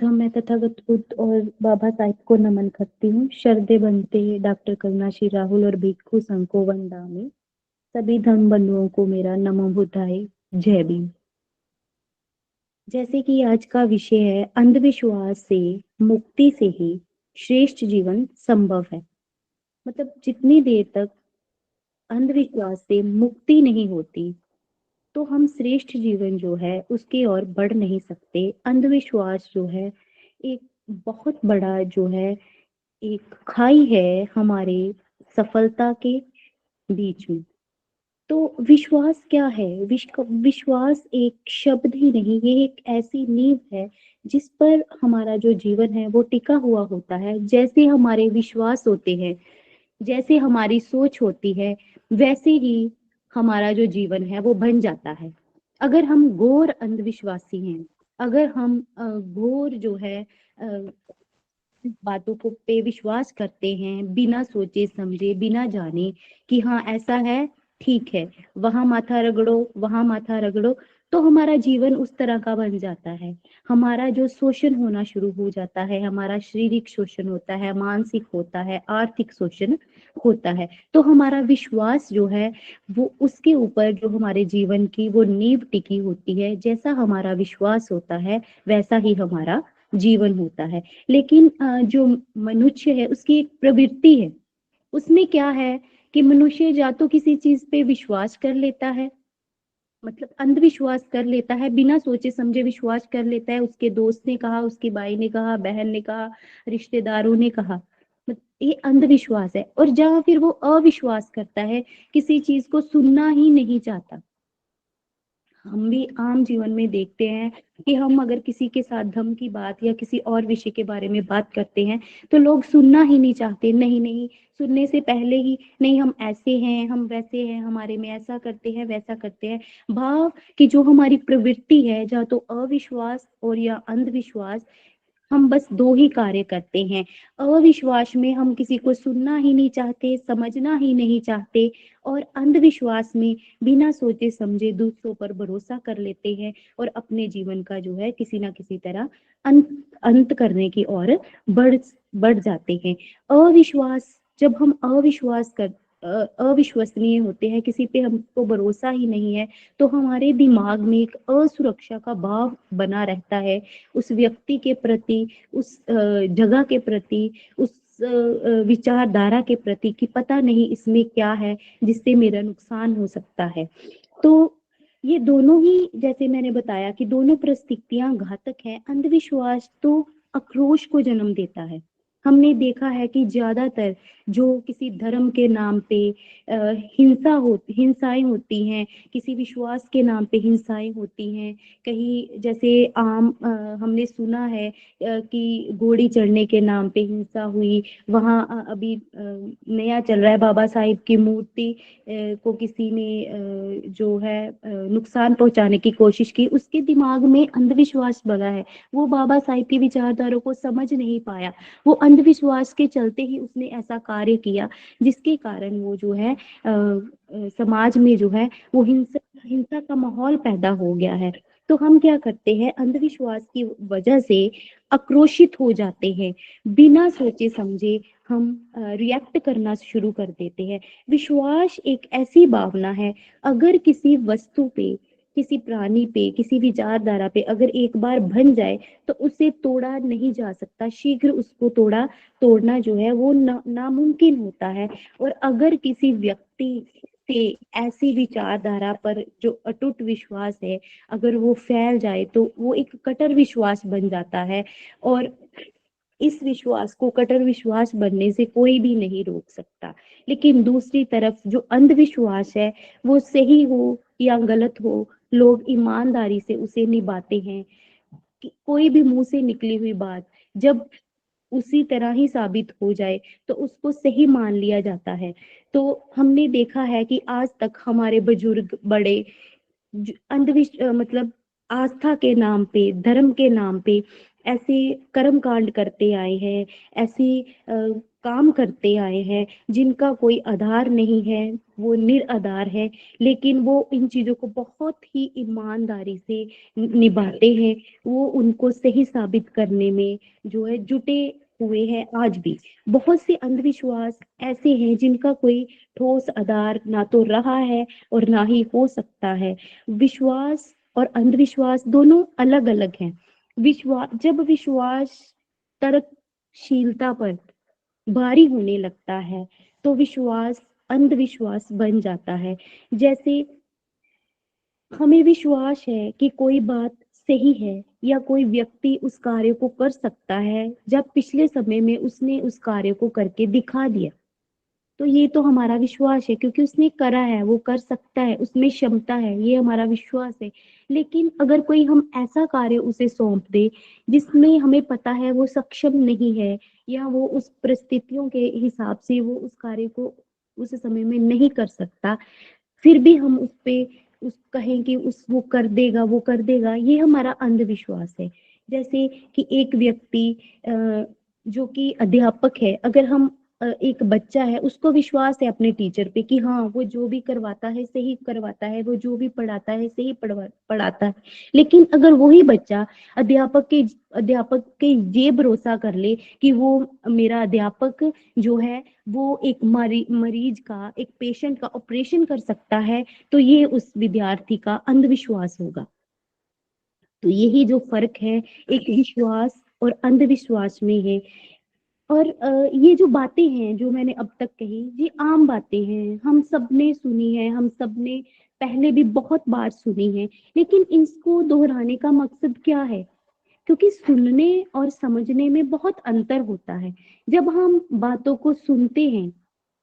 प्रथम मैं तथागत बुद्ध और बाबा साहिब को नमन करती हूँ। श्रद्धे बनते डॉक्टर करुणा श्री राहुल और भिक्खु संघ को वंदामि। सभी धर्म बंधुओं को मेरा नमो बुद्धाय, जय भीम। जैसे कि आज का विषय है, अंधविश्वास से मुक्ति से ही श्रेष्ठ जीवन संभव है। मतलब जितनी देर तक अंधविश्वास से मुक्ति नहीं होती तो हम श्रेष्ठ जीवन जो है उसकी ओर बढ़ नहीं सकते। अंधविश्वास जो है एक बहुत बड़ा जो है एक खाई है हमारे सफलता के बीच में। तो विश्वास क्या है? विश्वास एक शब्द ही नहीं, ये एक ऐसी नींव है जिस पर हमारा जो जीवन है वो टिका हुआ होता है। जैसे हमारे विश्वास होते हैं, जैसे हमारी सोच होती है, वैसे ही हमारा जो जीवन है वो बन जाता है। अगर हम घोर अंधविश्वासी हैं, अगर हम घोर जो है बातों को पे विश्वास करते हैं बिना सोचे समझे, बिना जाने कि हाँ ऐसा है, ठीक है, वहां माथा रगड़ो, वहां माथा रगड़ो, तो हमारा जीवन उस तरह का बन जाता है। हमारा जो शोषण होना शुरू हो जाता है, हमारा शारीरिक शोषण होता है, मानसिक होता है, आर्थिक शोषण होता है। तो हमारा विश्वास जो है वो उसके ऊपर जो हमारे जीवन की वो नींव टिकी होती है। जैसा हमारा विश्वास होता है वैसा ही हमारा जीवन होता है। लेकिन जो मनुष्य है उसकी एक प्रवृत्ति है, उसमें क्या है कि मनुष्य या तो किसी चीज पे विश्वास कर लेता है, मतलब अंधविश्वास कर लेता है, बिना सोचे समझे विश्वास कर लेता है। उसके दोस्त ने कहा, उसकी भाई ने कहा, बहन ने कहा, रिश्तेदारों ने कहा, ये अंधविश्वास है। और जहां फिर वो अविश्वास करता है, किसी चीज को सुनना ही नहीं चाहता। हम भी आम जीवन में देखते हैं कि हम अगर किसी के साथ धर्म की बात या किसी और विषय के बारे में बात करते हैं तो लोग सुनना ही नहीं चाहते। नहीं नहीं, सुनने से पहले ही नहीं, हम ऐसे हैं, हम वैसे हैं, हमारे में ऐसा करते हैं, वैसा करते हैं। भाव कि जो हमारी प्रवृत्ति है, या तो अविश्वास और या अंधविश्वास, हम बस दो ही कार्य करते हैं। अविश्वास में हम किसी को सुनना ही नहीं चाहते, समझना ही नहीं चाहते, और अंधविश्वास में बिना सोचे समझे दूसरों पर भरोसा कर लेते हैं और अपने जीवन का जो है किसी ना किसी तरह अंत करने की ओर बढ़ बढ़ जाते हैं। अविश्वास, जब हम अविश्वास कर अविश्वसनीय होते हैं, किसी पे हमको भरोसा ही नहीं है, तो हमारे दिमाग में एक असुरक्षा का भाव बना रहता है उस व्यक्ति के प्रति, उस जगह के प्रति, उस विचारधारा के प्रति, कि पता नहीं इसमें क्या है जिससे मेरा नुकसान हो सकता है। तो ये दोनों ही, जैसे मैंने बताया कि दोनों परिस्थितियां घातक हैं। अंधविश्वास तो आक्रोश को जन्म देता है। हमने देखा है कि ज्यादातर जो किसी धर्म के नाम पे हिंसाएं होती हैं, किसी विश्वास के नाम पे हिंसाएं होती हैं। कहीं जैसे हमने सुना है कि घोड़ी चढ़ने के नाम पे हिंसा हुई। वहां अभी नया चल रहा है, बाबा साहिब की मूर्ति को किसी ने जो है नुकसान पहुंचाने की कोशिश की। उसके दिमाग में अंधविश्वास भरा है, वो बाबा साहिब की विचारधारा को समझ नहीं पाया। वो अंधविश्वास के चलते ही उसने ऐसा कार्य किया, जिसके कारण वो जो है समाज में जो है वो हिंसा हिंसा का माहौल पैदा हो गया है। तो हम क्या करते हैं, अंधविश्वास की वजह से आक्रोशित हो जाते हैं, बिना सोचे समझे हम रिएक्ट करना शुरू कर देते हैं। विश्वास एक ऐसी भावना है, अगर किसी वस्तु पे, किसी प्राणी पे, किसी विचारधारा पे अगर एक बार बन जाए तो उसे तोड़ा नहीं जा सकता। शीघ्र उसको तोड़ना जो है वो नामुमकिन होता है। और अगर किसी व्यक्ति से ऐसी विचारधारा पर जो अटूट विश्वास है, अगर वो फैल जाए तो वो एक कट्टर विश्वास बन जाता है। और इस विश्वास को कट्टर विश्वास बनने से कोई भी नहीं रोक सकता। लेकिन दूसरी तरफ जो अंधविश्वास है, वो सही हो या गलत हो, लोग ईमानदारी से उसे निभाते हैं। कि कोई भी मुंह से निकली हुई बात जब उसी तरह ही साबित हो जाए तो उसको सही मान लिया जाता है। तो हमने देखा है कि आज तक हमारे बुजुर्ग बड़े मतलब आस्था के नाम पे, धर्म के नाम पे ऐसे कर्म कांड करते आए हैं, ऐसी काम करते आए हैं, जिनका कोई आधार नहीं है, वो निराधार है, लेकिन वो इन चीज़ों को बहुत ही ईमानदारी से निभाते हैं। वो उनको सही साबित करने में जो है जुटे हुए हैं आज भी। बहुत से अंधविश्वास ऐसे हैं जिनका कोई ठोस आधार ना तो रहा है और ना ही हो सकता है। विश्वास और अंधविश्वास दोनों अलग-अलग हैं। जब विश्वास तर्कशीलता पर भारी होने लगता है तो विश्वास अंधविश्वास बन जाता है। जैसे हमें विश्वास है कि कोई बात सही है या कोई व्यक्ति उस कार्य को कर सकता है जब पिछले समय में उसने उस कार्य को करके दिखा दिया, तो ये तो हमारा विश्वास है क्योंकि उसने करा है, वो कर सकता है, उसमें क्षमता है, ये हमारा विश्वास है। लेकिन अगर कोई हम ऐसा कार्य उसे सौंप दे जिसमें हमें पता है वो सक्षम नहीं है या वो उस परिस्थितियों के हिसाब से वो उस कार्य को उस समय में नहीं कर सकता, फिर भी हम उस पे उस कहें कि उस वो कर देगा, ये हमारा अंधविश्वास है। जैसे कि एक व्यक्ति जो कि अध्यापक है, अगर हम एक बच्चा है, उसको विश्वास है अपने टीचर पे कि हाँ, वो जो भी करवाता है, सही करवाता है, वो जो भी पढ़ाता है, सही पढ़ाता है। लेकिन अगर वही बच्चा अध्यापक के अध्यापक के ये भरोसा कर ले कि वो मेरा अध्यापक जो है वो एक मरीज का, एक पेशेंट का ऑपरेशन कर सकता है, तो ये उस विद्यार्थी का अंधविश्वास होगा। तो यही जो फर्क है एक विश्वास और अंधविश्वास में है। और ये जो बातें हैं जो मैंने अब तक कही, ये आम बातें हैं, हम सबने सुनी है, हम सबने पहले भी बहुत बार सुनी है, लेकिन इसको दोहराने का मकसद क्या है? क्योंकि सुनने और समझने में बहुत अंतर होता है। जब हम बातों को सुनते हैं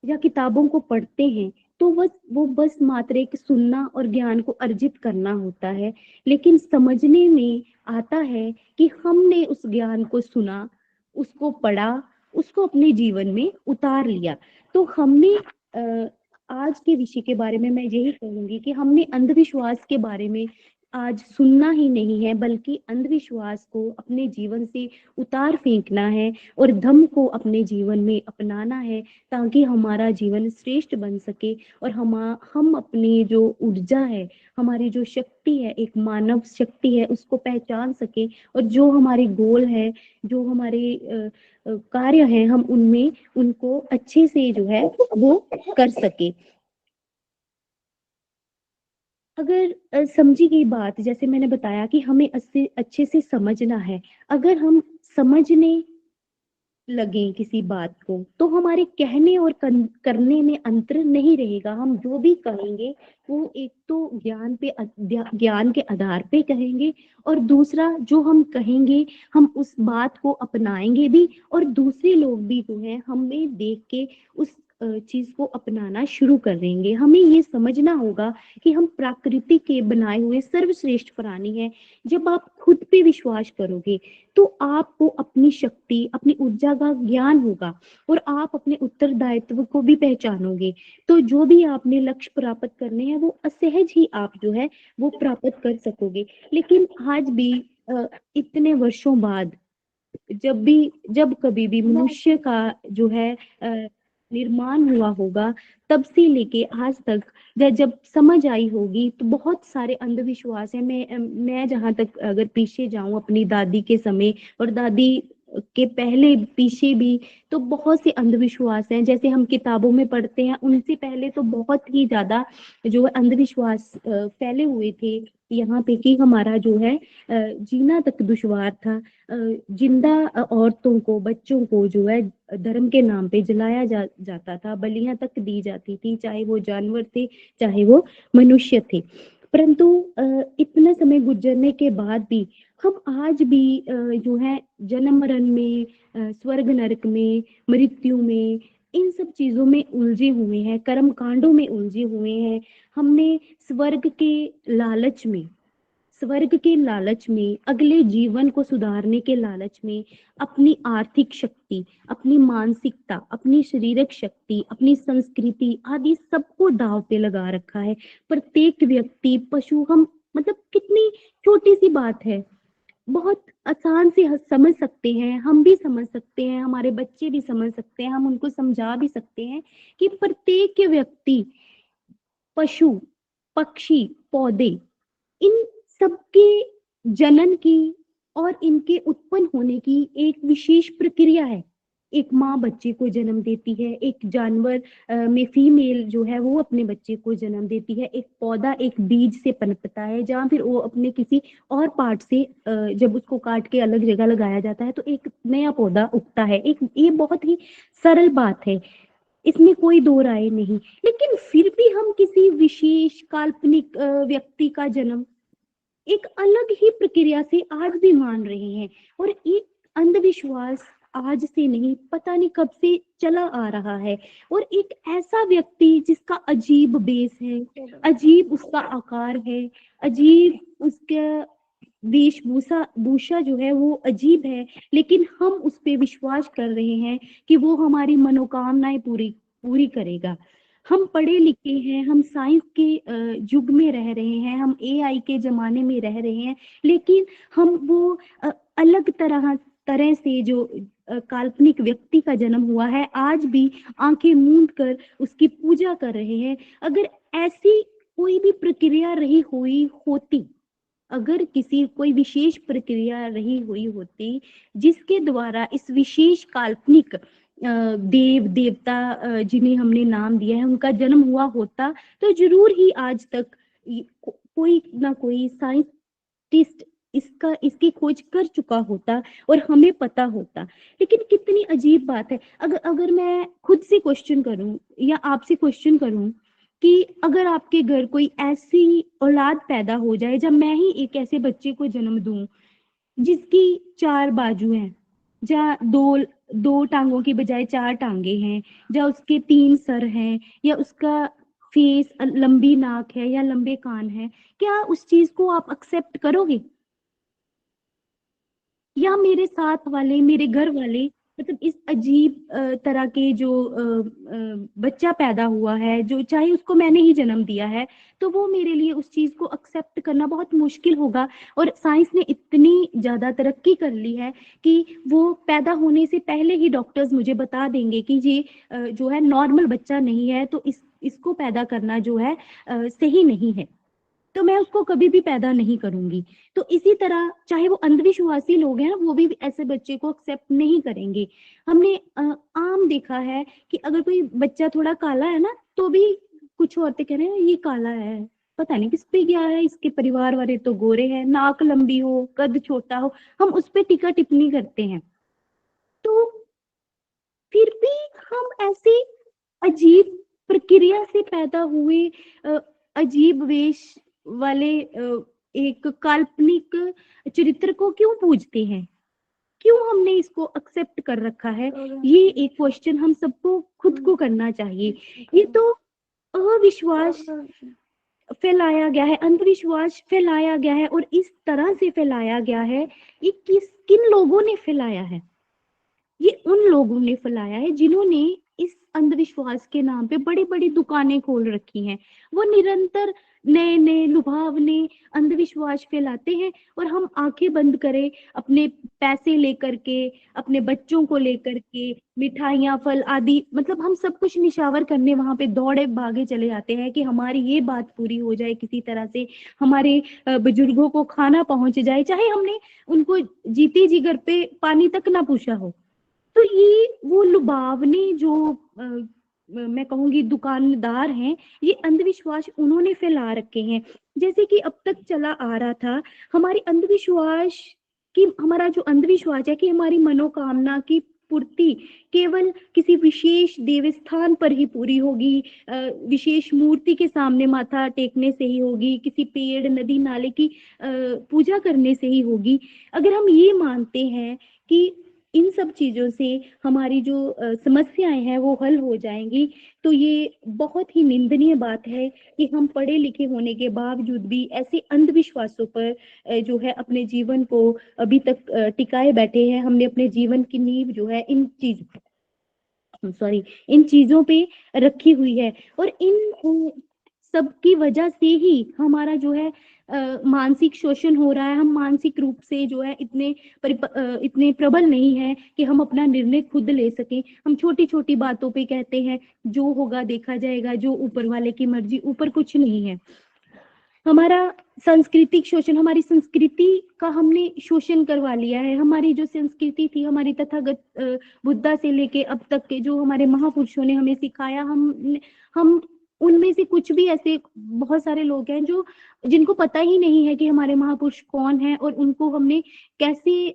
या किताबों को पढ़ते हैं तो वो बस मात्र एक सुनना और ज्ञान को अर्जित करना होता है। लेकिन समझने में आता है कि हमने उस ज्ञान को सुना, उसको पढ़ा, उसको अपने जीवन में उतार लिया। तो हमने आज के विषय के बारे में मैं यही कहूंगी कि हमने अंधविश्वास के बारे में आज सुनना ही नहीं है, बल्कि अंधविश्वास को अपने जीवन से उतार फेंकना है और धम्म को अपने जीवन में अपनाना है, ताकि हमारा जीवन श्रेष्ठ बन सके और हम अपनी जो ऊर्जा है, हमारी जो शक्ति है, एक मानव शक्ति है, उसको पहचान सके और जो हमारे गोल है, जो हमारे कार्य हैं, हम उनमें उनको अच्छे से जो है वो कर सके। अगर समझी गई बात, जैसे मैंने बताया कि हमें अच्छे से समझना है। अगर हम समझने लगे किसी बात को तो हमारे कहने और करने में अंतर नहीं रहेगा। हम जो भी कहेंगे वो एक तो ज्ञान के आधार पे कहेंगे, और दूसरा जो हम कहेंगे हम उस बात को अपनाएंगे भी, और दूसरे लोग भी जो है हमें देख के उस चीज को अपनाना शुरू कर देंगे। हमें ये समझना होगा कि हम प्रकृति के बनाए हुए सर्वश्रेष्ठ प्राणी हैं। जब आप खुद पे विश्वास करोगे तो आपको अपनी शक्ति, अपनी ऊर्जा का ज्ञान होगा और आप अपने उत्तरदायित्व को भी पहचानोगे। तो जो भी आपने लक्ष्य प्राप्त करने हैं वो असहज ही आप जो है वो प्राप्त कर सकोगे। लेकिन आज भी इतने वर्षों बाद जब कभी भी मनुष्य का जो है निर्माण हुआ होगा, तब से लेके आज तक जब समझ आई होगी तो बहुत सारे अंधविश्वास है। मैं जहां तक अगर पीछे जाऊं अपनी दादी के समय और दादी के पहले पीछे भी, तो बहुत से अंधविश्वास हैं जैसे हम किताबों में पढ़ते हैं। उनसे पहले तो बहुत ही ज्यादा जो है अंधविश्वास फैले हुए थे यहाँ पे कि हमारा जो है जीना तक दुश्वार था। जिंदा औरतों को, बच्चों को जो है धर्म के नाम पे जलाया जाता था, बलियां तक दी जाती थी, चाहे वो जानवर थे, चाहे वो मनुष्य थे। परंतु इतना समय गुजरने के बाद भी हम आज भी जो है जन्म मरण में, स्वर्ग नरक में, मृत्यु में, इन सब चीजों में उलझे हुए हैं, कर्म कांडों में उलझे हुए हैं। हमने स्वर्ग के लालच में स्वर्ग के लालच में, अगले जीवन को सुधारने के लालच में अपनी आर्थिक शक्ति, अपनी मानसिकता, अपनी शारीरिक शक्ति, अपनी संस्कृति आदि सबको दांव पे लगा रखा है। प्रत्येक व्यक्ति, पशु, हम मतलब कितनी छोटी सी बात है, बहुत आसान से समझ सकते हैं, हम भी समझ सकते हैं, हमारे बच्चे भी समझ सकते हैं, हम उनको समझा भी सकते हैं कि प्रत्येक व्यक्ति, पशु, पक्षी, पौधे, इन सबके जनन की और इनके उत्पन्न होने की एक विशेष प्रक्रिया है। एक माँ बच्चे को जन्म देती है, एक जानवर में फीमेल जो है वो अपने बच्चे को जन्म देती है, एक पौधा एक बीज से पनपता है, जहाँ फिर वो अपने किसी और पार्ट से जब उसको काट के अलग जगह लगाया जाता है तो एक नया पौधा उगता है। एक ये बहुत ही सरल बात है, इसमें कोई दो राय नहीं। लेकिन फिर भी हम किसी विशेष काल्पनिक व्यक्ति का जन्म एक अलग ही प्रक्रिया से आज भी मान रहे हैं, और एक अंधविश्वास आज से नहीं, पता नहीं कब से चला आ रहा है। और एक ऐसा व्यक्ति जिसका अजीब बेस है, अजीब उसका आकार है, अजीब उसका वेशभूषा भूषा जो है वो अजीब है, लेकिन हम उस पे विश्वास कर रहे हैं कि वो हमारी मनोकामनाएं पूरी पूरी करेगा। हम पढ़े लिखे हैं, हम साइंस के युग में रह रहे हैं, हम एआई के जमाने में रह रहे हैं, लेकिन हम वो अलग तरह तरह से जो काल्पनिक व्यक्ति का जन्म हुआ है, आज भी आंखें मूंद कर उसकी पूजा कर रहे हैं। अगर ऐसी कोई भी प्रक्रिया रही हुई होती, अगर किसी कोई विशेष प्रक्रिया रही हुई होती जिसके द्वारा इस विशेष काल्पनिक देव देवता जिन्हें हमने नाम दिया है उनका जन्म हुआ होता, तो जरूर ही आज तक कोई ना कोई साइंटिस्ट इसकी खोज कर चुका होता और हमें पता होता। लेकिन कितनी अजीब बात है, अगर अगर मैं खुद से क्वेश्चन करूं या आपसे क्वेश्चन करूं कि अगर आपके घर कोई ऐसी औलाद पैदा हो जाए, जब मैं ही एक ऐसे बच्चे को जन्म दूं जिसकी चार बाजू हैं, जहाँ दो दो टांगों की बजाय चार टांगे हैं, जहाँ उसके तीन सर हैं, या उसका फेस लंबी नाक है या लंबे कान है, क्या उस चीज को आप एक्सेप्ट करोगे? या मेरे साथ वाले, मेरे घर वाले, मतलब इस अजीब तरह के जो बच्चा पैदा हुआ है, जो चाहे उसको मैंने ही जन्म दिया है, तो वो मेरे लिए उस चीज को एक्सेप्ट करना बहुत मुश्किल होगा। और साइंस ने इतनी ज्यादा तरक्की कर ली है कि वो पैदा होने से पहले ही डॉक्टर्स मुझे बता देंगे कि ये जो है नॉर्मल बच्चा नहीं है, तो इसको पैदा करना जो है सही नहीं है, तो मैं उसको कभी भी पैदा नहीं करूंगी। तो इसी तरह चाहे वो अंधविश्वासी लोग हैं ना, वो भी ऐसे बच्चे को एक्सेप्ट नहीं करेंगे। हमने आम देखा है कि अगर कोई बच्चा थोड़ा काला है ना, तो भी कुछ औरतें कह रहे हैं ये काला है, पता नहीं किस पे गया है, इसके परिवार वाले तो गोरे हैं, नाक लंबी हो, कद छोटा हो, हम उस पे टीका टिप्पणी करते हैं। तो फिर भी हम ऐसे अजीब प्रक्रिया से पैदा हुए अ, अजीब वेश वाले एक काल्पनिक चरित्र को क्यों पूजते हैं? क्यों हमने इसको एक्सेप्ट कर रखा है? ये एक क्वेश्चन हम सबको खुद को करना चाहिए। ये तो अविश्वास फैलाया गया है, अंधविश्वास फैलाया गया है, और इस तरह से फैलाया गया है, ये किन लोगों ने फैलाया है? ये उन लोगों ने फैलाया है जिन्होंने इस अंधविश्वास के नाम पे बड़ी बड़ी दुकानें खोल रखी हैं। वो निरंतर नए नए लुभावने अंधविश्वास फैलाते हैं, और हम आंखें बंद करें, अपने पैसे लेकर के, अपने बच्चों को लेकर के, मिठाइयाँ फल आदि, मतलब हम सब कुछ निशावर करने वहां पे दौड़े भागे चले जाते हैं कि हमारी ये बात पूरी हो जाए किसी तरह से, हमारे बुजुर्गों को खाना पहुंच जाए, चाहे हमने उनको जीते जी घर पे पानी तक ना पूछा हो। तो ये वो लुभावने जो मैं कहूंगी दुकानदार हैं, ये अंधविश्वास उन्होंने फैला रखे हैं। जैसे कि अब तक चला आ रहा था, हमारी अंधविश्वास कि हमारा जो अंधविश्वास है कि हमारी मनोकामना की पूर्ति केवल किसी विशेष देवस्थान पर ही पूरी होगी, विशेष मूर्ति के सामने माथा टेकने से ही होगी, किसी पेड़ नदी नाले की पूजा करने से ही होगी। अगर हम ये मानते हैं कि इन सब चीजों से हमारी जो समस्याएं हैं वो हल हो जाएंगी, तो ये बहुत ही निंदनीय बात है कि हम पढ़े लिखे होने के बावजूद भी ऐसे अंधविश्वासों पर जो है अपने जीवन को अभी तक टिकाए बैठे हैं। हमने अपने जीवन की नींव जो है इन चीजों पे रखी हुई है, और इन सबकी वजह से ही हमारा जो है मानसिक शोषण हो रहा है। हम मानसिक रूप से जो है इतने प्रबल नहीं है कि हम अपना निर्णय खुद ले सकें। हम छोटी छोटी बातों पे कहते हैं जो होगा देखा जाएगा, जो ऊपर वाले की मर्जी, ऊपर कुछ नहीं है। हमारा सांस्कृतिक शोषण, हमारी संस्कृति का हमने शोषण करवा लिया है। हमारी जो संस्कृति थी, हमारी तथागत बुद्धा से लेके अब तक के जो हमारे महापुरुषों ने हमें सिखाया, हम उनमें से कुछ भी ऐसे बहुत सारे लोग हैं जो जिनको पता ही नहीं है कि हमारे महापुरुष कौन है और उनको हमने कैसे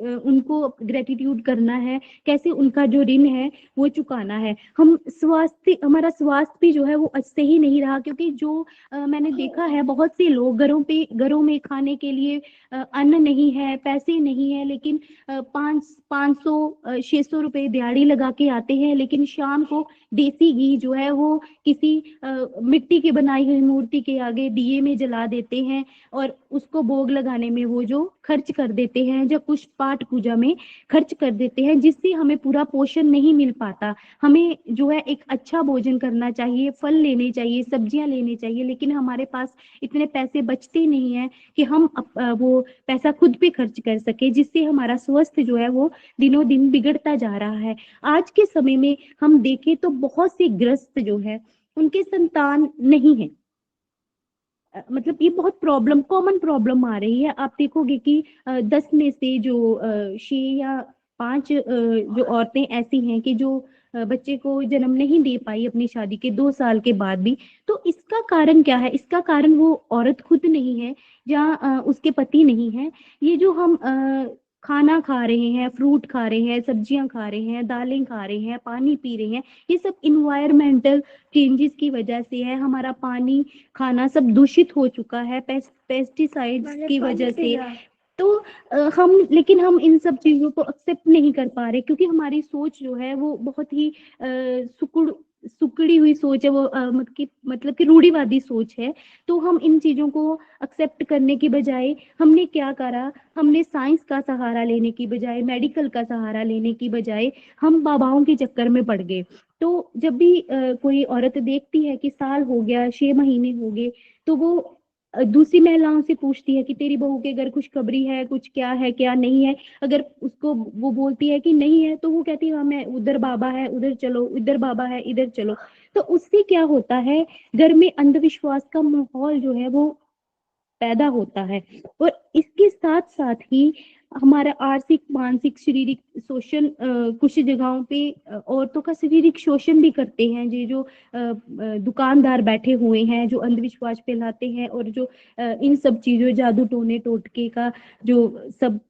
उनको ग्रेटिट्यूड करना है, कैसे उनका जो ऋण है वो चुकाना है। हमारा स्वास्थ्य भी जो है वो अच्छे ही नहीं रहा, क्योंकि जो मैंने देखा है बहुत से लोग घरों में खाने के लिए अन्न नहीं है, पैसे नहीं है, लेकिन 500-600 रुपए दिहाड़ी लगा के आते हैं, लेकिन शाम को देसी घी जो है वो किसी मिट्टी की बनाई हुई मूर्ति के आगे दिए में जला देते हैं और उसको भोग लगाने में वो जो खर्च कर देते हैं, जब कुछ पाठ पूजा में खर्च कर देते हैं, जिससे हमें पूरा पोषण नहीं मिल पाता। हमें जो है एक अच्छा भोजन करना चाहिए, फल लेने चाहिए, सब्जियां लेनी चाहिए, लेकिन हमारे पास इतने पैसे बचते नहीं है कि हम वो पैसा खुद पे खर्च कर सके, जिससे हमारा स्वास्थ्य जो है वो दिनों दिन बिगड़ता जा रहा है। आज के समय में हम देखें तो बहुत से ग्रस्त जो है उनके संतान नहीं है। मतलब ये बहुत कॉमन प्रॉब्लम आ रही है। आप देखोगे कि 10 में से जो 6 या 5 जो औरतें ऐसी हैं कि जो बच्चे को जन्म नहीं दे पाई अपनी शादी के 2 साल के बाद भी। तो इसका कारण क्या है? इसका कारण वो औरत खुद नहीं है या उसके पति नहीं है। ये जो हम खाना खा रहे हैं, फ्रूट खा रहे हैं, सब्जियां खा रहे हैं, दालें खा रहे हैं, पानी पी रहे हैं, ये सब इन्वायरमेंटल चेंजेस की वजह से है। हमारा पानी, खाना सब दूषित हो चुका है पेस्टिसाइड्स की वजह से। तो हम इन सब चीजों को एक्सेप्ट नहीं कर पा रहे, क्योंकि हमारी सोच जो है वो बहुत ही सुकड़ी हुई सोच है। वो मतलब कि रूढ़िवादी सोच है। तो हम इन चीजों को एक्सेप्ट करने की बजाय हमने क्या करा, हमने साइंस का सहारा लेने की बजाय, मेडिकल का सहारा लेने की बजाय हम बाबाओं के चक्कर में पड़ गए। तो जब भी कोई औरत देखती है कि साल हो गया, 6 महीने हो गए, तो वो दूसरी महिलाओं से पूछती है कि तेरी बहू के घर खुशखबरी है, कुछ क्या है क्या नहीं है। अगर उसको वो बोलती है कि नहीं है, तो वो कहती है हाँ मैं उधर बाबा है उधर चलो, इधर बाबा है इधर चलो। तो उससे क्या होता है, घर में अंधविश्वास का माहौल जो है वो पैदा होता है। और इसके साथ साथ ही हमारा आर्थिक, मानसिक, शारीरिक शोषण कुछ जगहों पे औरतों का शारीरिक शोषण भी करते हैं। ये जो दुकानदार बैठे हुए हैं जो अंधविश्वास फैलाते हैं और जो इन सब चीजों, जादू टोने टोटके का जो सब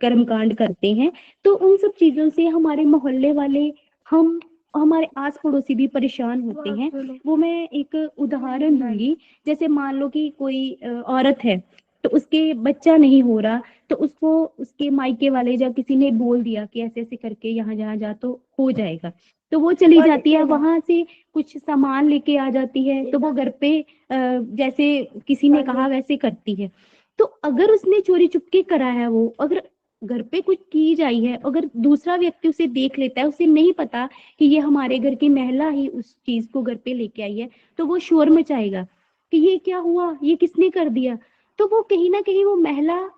कर्मकांड करते हैं, तो उन सब चीजों से हमारे मोहल्ले वाले, हम हमारे आस पड़ोसी भी परेशान होते हैं। वो मैं एक उदाहरण दूंगी। जैसे मान लो कि कोई औरत है, तो उसके बच्चा नहीं हो रहा, तो उसको उसके मायके वाले या किसी ने बोल दिया कि ऐसे ऐसे करके यहाँ जहाँ जा तो हो जाएगा। तो वो चली जाती है, वहां से कुछ सामान लेके आ जाती है, तो वो घर पे जैसे किसी ने कहा वैसे करती है। तो अगर उसने चोरी चुपके करा है, वो अगर घर पे कुछ की जाई है, अगर दूसरा व्यक्ति उसे देख लेता है, उसे नहीं पता कि ये हमारे घर की महिला ही उस चीज को घर पे लेके आई है, तो वो शोर मचाएगा कि ये क्या हुआ, ये किसने कर दिया। तो वो कहीं ना कहीं वो महिला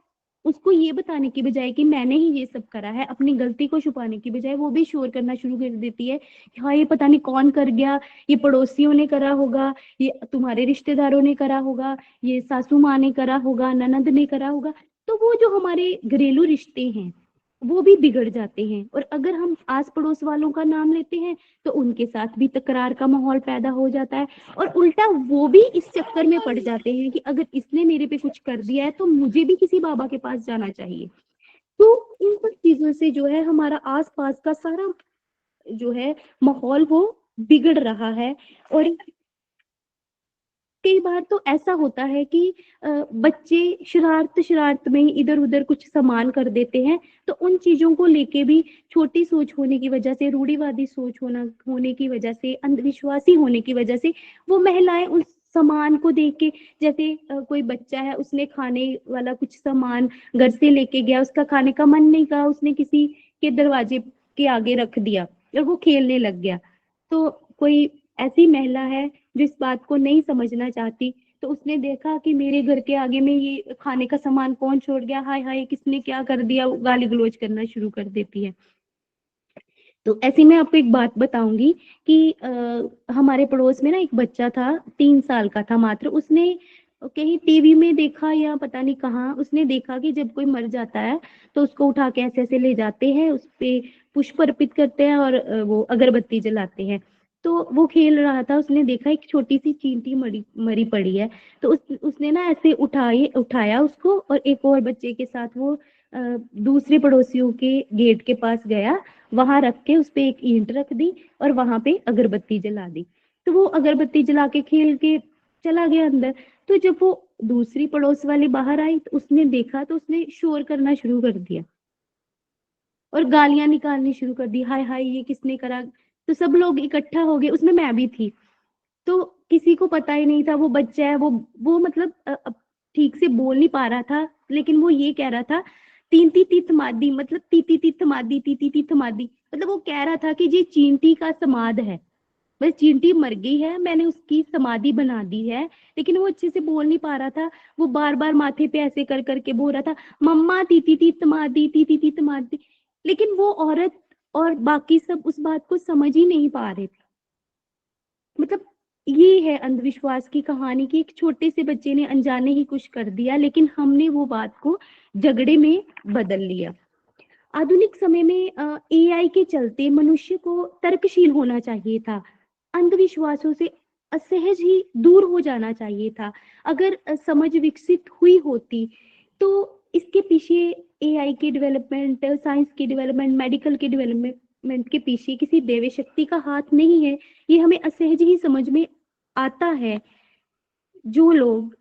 उसको ये बताने की बजाय कि मैंने ही ये सब करा है, अपनी गलती को छुपाने की बजाय वो भी शोर करना शुरू कर देती है कि हाँ ये पता नहीं कौन कर गया, ये पड़ोसियों ने करा होगा, ये तुम्हारे रिश्तेदारों ने करा होगा, ये सासू माँ ने करा होगा, ननद ने करा होगा। तो वो जो हमारे घरेलू रिश्ते हैं वो भी बिगड़ जाते हैं। और अगर हम आस पड़ोस वालों का नाम लेते हैं तो उनके साथ भी तकरार का माहौल पैदा हो जाता है, और उल्टा वो भी इस चक्कर में पड़ जाते हैं कि अगर इसने मेरे पे कुछ कर दिया है तो मुझे भी किसी बाबा के पास जाना चाहिए। तो इन सब चीजों से जो है हमारा आसपास का सारा जो है माहौल वो बिगड़ रहा है। और कई बार तो ऐसा होता है कि बच्चे शरारत शरारत में इधर उधर कुछ सामान कर देते हैं, तो उन चीजों को लेके भी छोटी सोच होने की वजह से, रूढ़िवादी सोच होने की वजह से, अंधविश्वासी होने की वजह से वो महिलाएं उस सामान को देख के, जैसे कोई बच्चा है उसने खाने वाला कुछ सामान घर से लेके गया, उसका खाने का मन नहीं कहा, उसने किसी के दरवाजे के आगे रख दिया और वो खेलने लग गया। तो कोई ऐसी महिला है जो इस बात को नहीं समझना चाहती, तो उसने देखा कि मेरे घर के आगे में ये खाने का सामान कौन छोड़ गया, हाय हाय किसने क्या कर दिया, गाली गलौज करना शुरू कर देती है। तो ऐसे में आपको एक बात बताऊंगी कि हमारे पड़ोस में ना एक बच्चा था, 3 साल का था मात्र। उसने कहीं टीवी में देखा या पता नहीं कहाँ, उसने देखा कि जब कोई मर जाता है तो उसको उठा के ऐसे ऐसे ले जाते हैं, उस पे पुष्प अर्पित करते हैं और वो अगरबत्ती जलाते हैं। तो वो खेल रहा था, उसने देखा एक छोटी सी चींटी मरी मरी पड़ी है। तो उसने ना ऐसे उठाया उसको, और एक और बच्चे के साथ वो दूसरे पड़ोसियों के गेट के पास गया, वहां रख के उस पे एक ईंट रख दी और वहां पे अगरबत्ती जला दी। तो वो अगरबत्ती जला के खेल के चला गया अंदर। तो जब वो दूसरी पड़ोस वाली बाहर आई तो उसने देखा, तो उसने शोर करना शुरू कर दिया और गालियां निकालनी शुरू कर दी, हाय हाय ये किसने करा। तो सब लोग इकट्ठा हो गए, उसमें मैं भी थी। तो किसी को पता ही नहीं था वो बच्चा है, वो मतलब ठीक से बोल नहीं पा रहा था, लेकिन वो ये कह रहा था तीन ती तीत मादी, मतलब ती तीत मादी, ती तीत मादी, मतलब वो कह रहा था कि ये चींटी का समाध है, बस चींटी मर गई है, मैंने उसकी समाधि बना दी है। लेकिन वो अच्छे से बोल नहीं पा रहा था, वो बार बार माथे पे ऐसे कर करके बोल रहा था, मम्मा ती तीत मादी, ती तीत मादी। लेकिन वो औरत और बाकी सब उस बात को समझ ही नहीं पा रहे थे। मतलब ये है अंधविश्वास की कहानी कि एक छोटे से बच्चे ने अनजाने ही कुछ कर दिया, लेकिन हमने वो बात को झगड़े में बदल लिया। आधुनिक समय में एआई के चलते मनुष्य को तर्कशील होना चाहिए था, अंधविश्वासों से असहज ही दूर हो जाना चाहिए था। अगर समझ विकसित हुई होती तो इसके पीछे एआई के डेवलपमेंट, साइंस की डेवलपमेंट, मेडिकल के डेवलपमेंट के पीछे किसी देवी शक्ति का हाथ नहीं है। ये हमें असहज ही समझ में आता है, जो लोग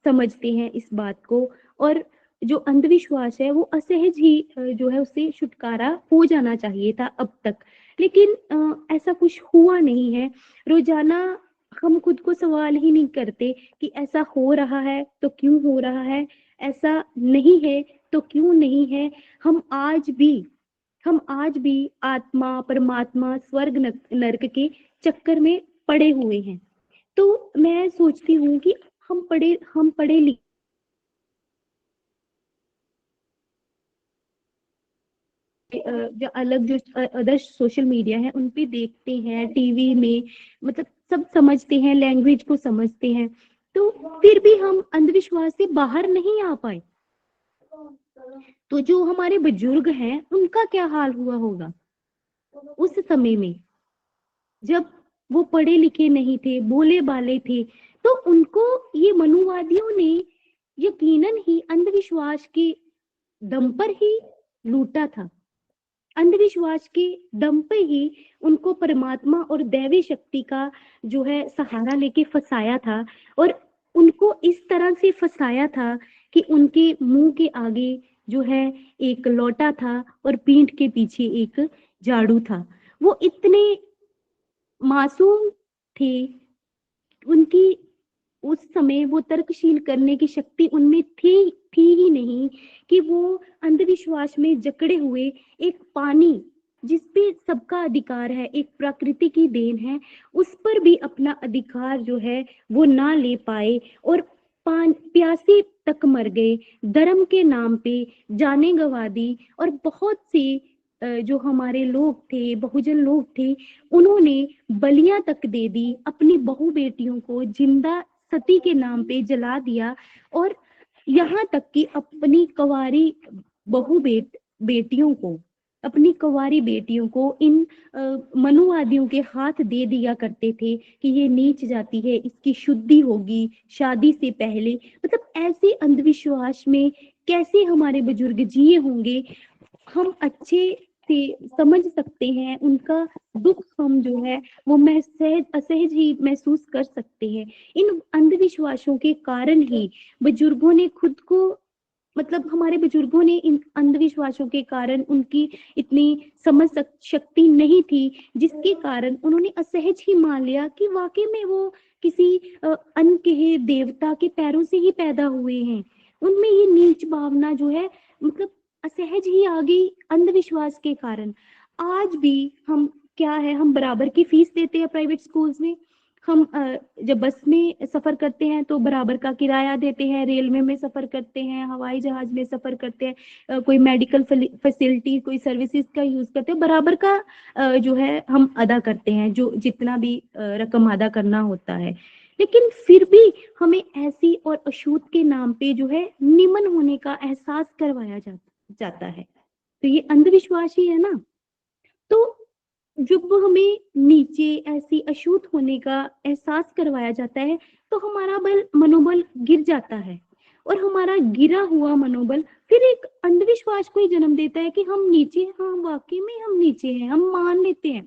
समझते हैं इस बात को। और जो अंधविश्वास है वो असहज ही जो है उससे छुटकारा हो जाना चाहिए था अब तक, लेकिन ऐसा कुछ हुआ नहीं है। रोजाना हम खुद को सवाल ही नहीं करते कि ऐसा हो रहा है तो क्यों हो रहा है, ऐसा नहीं है तो क्यों नहीं है। हम आज भी हम आज भी आत्मा, परमात्मा, स्वर्ग नर्क के चक्कर में पड़े हुए हैं। तो मैं सोचती हूँ कि हम पढ़े लिखे जो अलग जो अदर सोशल मीडिया है उन पे देखते हैं, टीवी में, मतलब सब समझते हैं, लैंग्वेज को समझते हैं, तो फिर भी हम अंधविश्वास से बाहर नहीं आ पाए। तो जो हमारे बुजुर्ग हैं उनका क्या हाल हुआ होगा उस समय में, जब वो पढ़े लिखे नहीं थे, भोले भाले थे। तो उनको ये मनुवादियों ने यकीनन ही अंधविश्वास के दम पर ही लूटा था, अंधविश्वास के दम पे ही उनको परमात्मा और दैवी शक्ति का जो है सहारा लेके फंसाया था। और उनको इस तरह से फंसाया था कि उनके मुंह के आगे जो है एक लोटा था और पीठ के पीछे एक झाड़ू था। वो इतने मासूम थे, उनकी उस समय वो तर्कशील करने की शक्ति उनमें थी ही नहीं कि वो अंधविश्वास में जकड़े हुए एक पानी जिस पे सबका अधिकार है, एक प्रकृति की देन है, उस पर भी अपना अधिकार जो है वो ना ले पाए और प्यासे तक मर गए, धर्म के नाम पे जाने गंवा दी। और बहुत से जो हमारे लोग थे, बहुजन लोग थे, उन्होंने बलियां तक दे दी, अपनी बहू बेटियों को जिंदा सती के नाम पे जला दिया। और यहाँ तक कि अपनी कवारी बहू बेटियों को, अपनी कुंवारी बेटियों को इन मनुवादियों के हाथ दे दिया करते थे कि ये नीच जाती है, इसकी शुद्धि होगी शादी से पहले। मतलब ऐसे अंधविश्वास में कैसे हमारे बुजुर्ग जिए होंगे, हम अच्छे से समझ सकते हैं। उनका दुख हम जो है वो असहज ही महसूस कर सकते हैं। इन अंधविश्वासों के कारण ही बुजुर्गों ने खुद को, मतलब हमारे बुजुर्गों ने इन अंधविश्वासों के कारण उनकी इतनी शक्ति नहीं थी, जिसके कारण उन्होंने असहज ही मान लिया कि वाकई में वो किसी अनकहे देवता के पैरों से ही पैदा हुए हैं। उनमें ये नीच भावना जो है, मतलब असहज ही आ गई अंधविश्वास के कारण। आज भी हम क्या है, हम बराबर की फीस देते हैं प्राइवेट स्कूल्स में, हम जब बस में सफर करते हैं तो बराबर का किराया देते हैं, रेलवे में सफर करते हैं, हवाई जहाज में सफर करते हैं, कोई मेडिकल फैसिलिटी, कोई सर्विसेज का यूज करते हैं, बराबर का जो है हम अदा करते हैं, जो जितना भी रकम अदा करना होता है। लेकिन फिर भी हमें ऐसी और अछूत के नाम पे जो है निमन होने का एहसास करवाया जाता है। तो ये अंधविश्वास ही है ना। तो जब हमें नीचे ऐसी अछूत होने का एहसास करवाया जाता है तो हमारा मनोबल गिर जाता है, और हमारा गिरा हुआ मनोबल फिर एक अंधविश्वास को ही जन्म देता है कि हम नीचे हैं, हाँ वाकई में हम नीचे हैं, हम मान लेते हैं।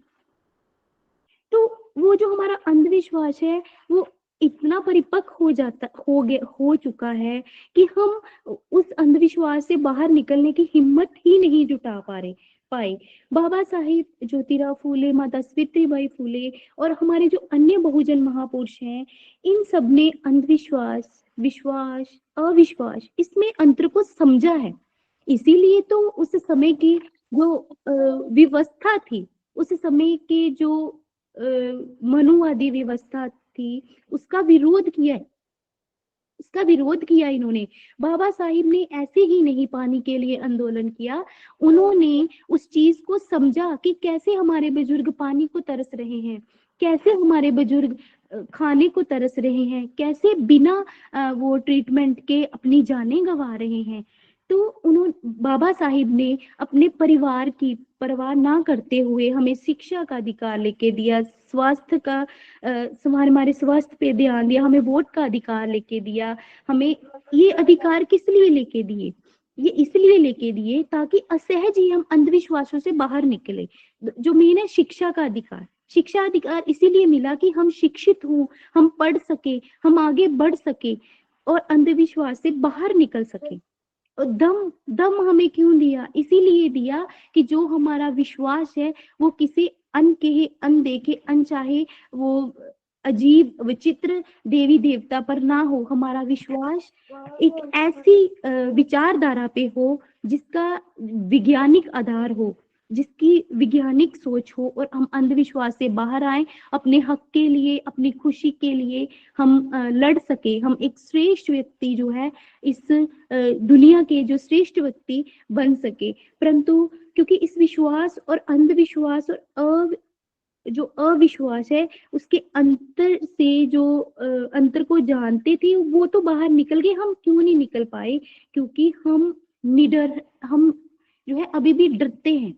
तो वो जो हमारा अंधविश्वास है वो इतना परिपक्व हो चुका है कि हम उस अंधविश्वास से बाहर निकलने की हिम्मत ही नहीं जुटा पाए। बाबा साहिब ज्योतिराव फूले, माता सावित्रीबाई फूले और हमारे जो अन्य बहुजन महापुरुष हैं, इन सब ने अंधविश्वास, विश्वास, अविश्वास इसमें अंतर को समझा है। इसीलिए तो उस समय की जो व्यवस्था थी, उस समय के जो मनुवादी व्यवस्था थी, उसका विरोध किया है, उसका विरोध किया इन्होंने। बाबा साहिब ने ऐसे ही नहीं पानी के लिए आंदोलन किया, उन्होंने उस चीज को समझा कि कैसे हमारे बुजुर्ग पानी को तरस रहे हैं, कैसे हमारे बुजुर्ग खाने को तरस रहे हैं, कैसे बिना वो ट्रीटमेंट के अपनी जानें गंवा रहे हैं। तो उन्होंने, बाबा साहिब ने अपने परिवार की परवाह ना करते हुए हमें शिक्षा का अधिकार लेके दिया, स्वास्थ्य का हमारे स्वास्थ्य पे ध्यान दिया, हमें वोट का अधिकार लेके दिया। हमें ये अधिकार किस लिए लेके दिए? ये इसलिए लेके दिए ताकि असहज ही हम अंधविश्वासों से बाहर निकले। जो मेन है शिक्षा का अधिकार, शिक्षा अधिकार इसीलिए मिला कि हम शिक्षित हों, हम पढ़ सके, हम आगे बढ़ सके और अंधविश्वास से बाहर निकल सके। और दम दम हमें क्यों दिया? इसीलिए दिया कि जो हमारा विश्वास है वो किसी अनकहे, अनदेखे, अनचाहे, वो अजीब विचित्र देवी देवता पर ना हो। हमारा विश्वास एक ऐसी विचारधारा पे हो जिसका वैज्ञानिक आधार हो, जिसकी वैज्ञानिक सोच हो, और हम अंधविश्वास से बाहर आए, अपने हक के लिए, अपनी खुशी के लिए हम लड़ सके, हम एक श्रेष्ठ व्यक्ति जो है इस दुनिया के जो श्रेष्ठ व्यक्ति बन सके। परंतु क्योंकि इस विश्वास और अंधविश्वास और जो अविश्वास है उसके अंतर से जो अंतर को जानते थे वो तो बाहर निकल गए, हम क्यों नहीं निकल पाए? क्योंकि हम निडर, हम जो है अभी भी डरते हैं।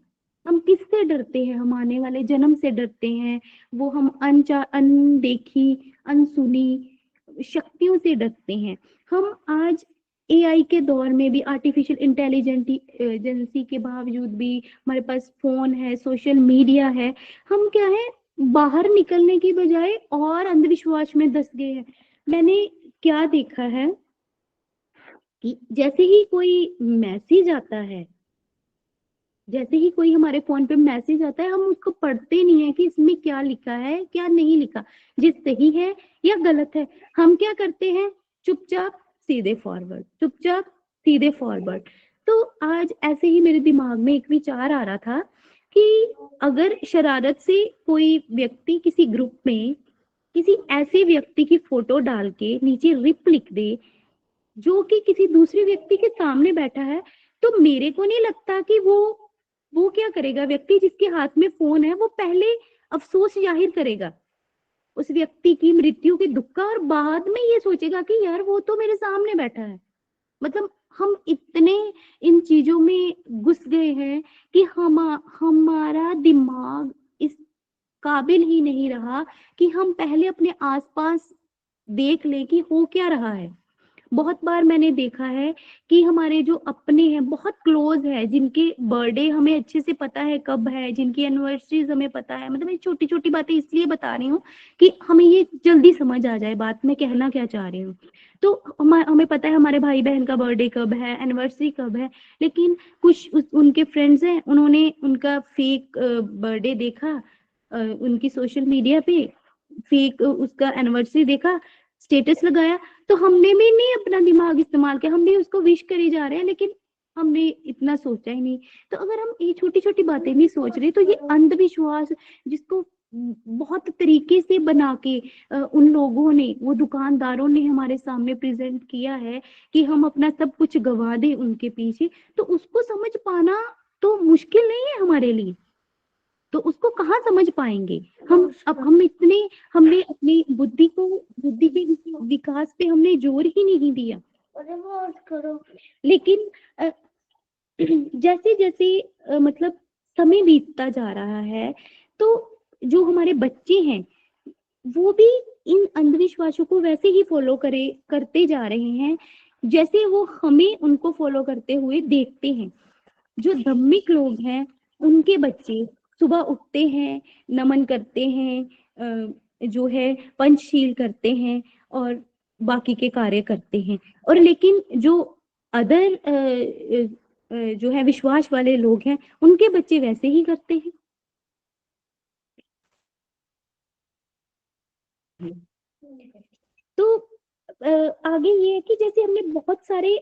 हम किससे डरते हैं? हम आने वाले जन्म से डरते हैं, वो हम अनदेखी, अनसुनी शक्तियों से डरते हैं। हम आज एआई के दौर में भी, आर्टिफिशियल इंटेलिजेंसी के बावजूद भी हमारे पास फोन है, सोशल मीडिया है, हम क्या है बाहर निकलने की बजाय और अंधविश्वास में धंस गए हैं। मैंने क्या देखा है कि जैसे ही कोई मैसेज आता है, जैसे ही कोई हमारे फोन पे मैसेज आता है, हम उसको पढ़ते नहीं है कि इसमें क्या लिखा है, क्या नहीं लिखा, ये सही है या गलत है। हम क्या करते हैं? चुपचाप सीधे फॉरवर्ड, चुपचाप सीधे फॉरवर्ड। तो आज ऐसे ही मेरे दिमाग में एक विचार आ रहा था कि अगर शरारत से कोई व्यक्ति किसी ग्रुप में किसी ऐसे व्यक्ति की फोटो डाल के नीचे रिप लिख दे जो कि किसी दूसरे व्यक्ति के सामने बैठा है, तो मेरे को नहीं लगता कि वो क्या करेगा? व्यक्ति जिसके हाथ में फोन है वो पहले अफसोस जाहिर करेगा उस व्यक्ति की मृत्यु के दुख का, और बाद में ये सोचेगा कि यार वो तो मेरे सामने बैठा है। मतलब हम इतने इन चीजों में घुस गए हैं कि हमारा दिमाग इस काबिल ही नहीं रहा कि हम पहले अपने आसपास देख ले कि हो क्या रहा है। बहुत बार मैंने देखा है कि हमारे जो अपने हैं, बहुत क्लोज है, जिनके बर्थडे हमें अच्छे से पता है कब है, जिनकी एनिवर्सरीज हमें पता है, मतलब ये छोटी छोटी बातें इसलिए बता रही हूँ कि हमें ये जल्दी समझ आ जाए बात में कहना क्या चाह रही हूँ। तो हमें पता है हमारे भाई बहन का बर्थडे कब है, एनिवर्सरी कब है, लेकिन उनके फ्रेंड्स हैं, उन्होंने उनका फेक बर्थडे देखा, उनकी सोशल मीडिया पे फेक उसका एनिवर्सरी देखा, स्टेटस लगाया, तो हमने भी नहीं अपना दिमाग इस्तेमाल किया, हम भी उसको विश करी जा रहे हैं, लेकिन हमने इतना सोचा ही नहीं। तो अगर हम ये छोटी छोटी बातें नहीं सोच रहे तो ये अंधविश्वास जिसको बहुत तरीके से बना के उन लोगों ने, वो दुकानदारों ने हमारे सामने प्रेजेंट किया है कि हम अपना सब कुछ गवा दें उनके पीछे, तो उसको समझ पाना तो मुश्किल नहीं है हमारे लिए। तो उसको कहाँ समझ पाएंगे हम? अब हम इतने, हमने अपनी बुद्धि के विकास पे हमने जोर ही नहीं दिया। करो। लेकिन जैसे जैसे मतलब समय बीतता जा रहा है, तो जो हमारे बच्चे हैं वो भी इन अंधविश्वासों को वैसे ही फॉलो करते जा रहे हैं जैसे वो हमें उनको फॉलो करते हुए देखते हैं। जो धार्मिक लोग हैं उनके बच्चे सुबह उठते हैं, नमन करते हैं, जो है पंचशील करते हैं और बाकी के कार्य करते हैं। और लेकिन जो अदर जो है विश्वास वाले लोग हैं उनके बच्चे वैसे ही करते हैं। तो आगे ये है कि जैसे हमने बहुत सारे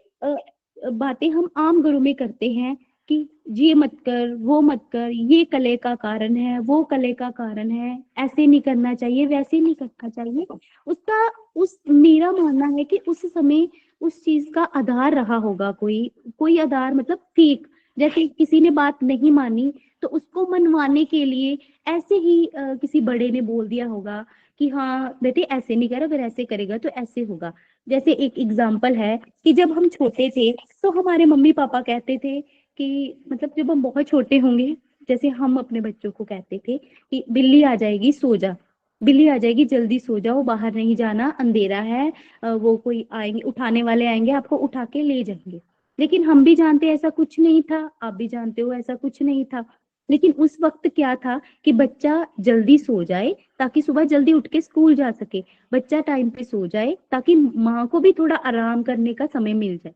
बातें हम आम घरों में करते हैं कि ये मत कर, वो मत कर, ये कले का कारण है, वो कले का कारण है, ऐसे नहीं करना चाहिए, वैसे नहीं करना चाहिए। उसका उस मेरा मानना है कि उस समय उस चीज का आधार रहा होगा, कोई आधार मतलब फेक। जैसे किसी ने बात नहीं मानी तो उसको मनवाने के लिए ऐसे ही किसी बड़े ने बोल दिया होगा कि हाँ बेटे ऐसे नहीं कर, अगर ऐसे करेगा तो ऐसे होगा। जैसे एक एग्जाम्पल है कि जब हम छोटे थे तो हमारे मम्मी पापा कहते थे कि मतलब जब हम बहुत छोटे होंगे, जैसे हम अपने बच्चों को कहते थे कि बिल्ली आ जाएगी सो जा, बिल्ली आ जाएगी जल्दी सो जाओ, बाहर नहीं जाना, अंधेरा है, वो कोई आएंगे, उठाने वाले आएंगे, आपको उठा के ले जाएंगे। लेकिन हम भी जानते ऐसा कुछ नहीं था, आप भी जानते हो ऐसा कुछ नहीं था। लेकिन उस वक्त क्या था कि बच्चा जल्दी सो जाए ताकि सुबह जल्दी उठ के स्कूल जा सके, बच्चा टाइम पे सो जाए ताकि माँ को भी थोड़ा आराम करने का समय मिल जाए।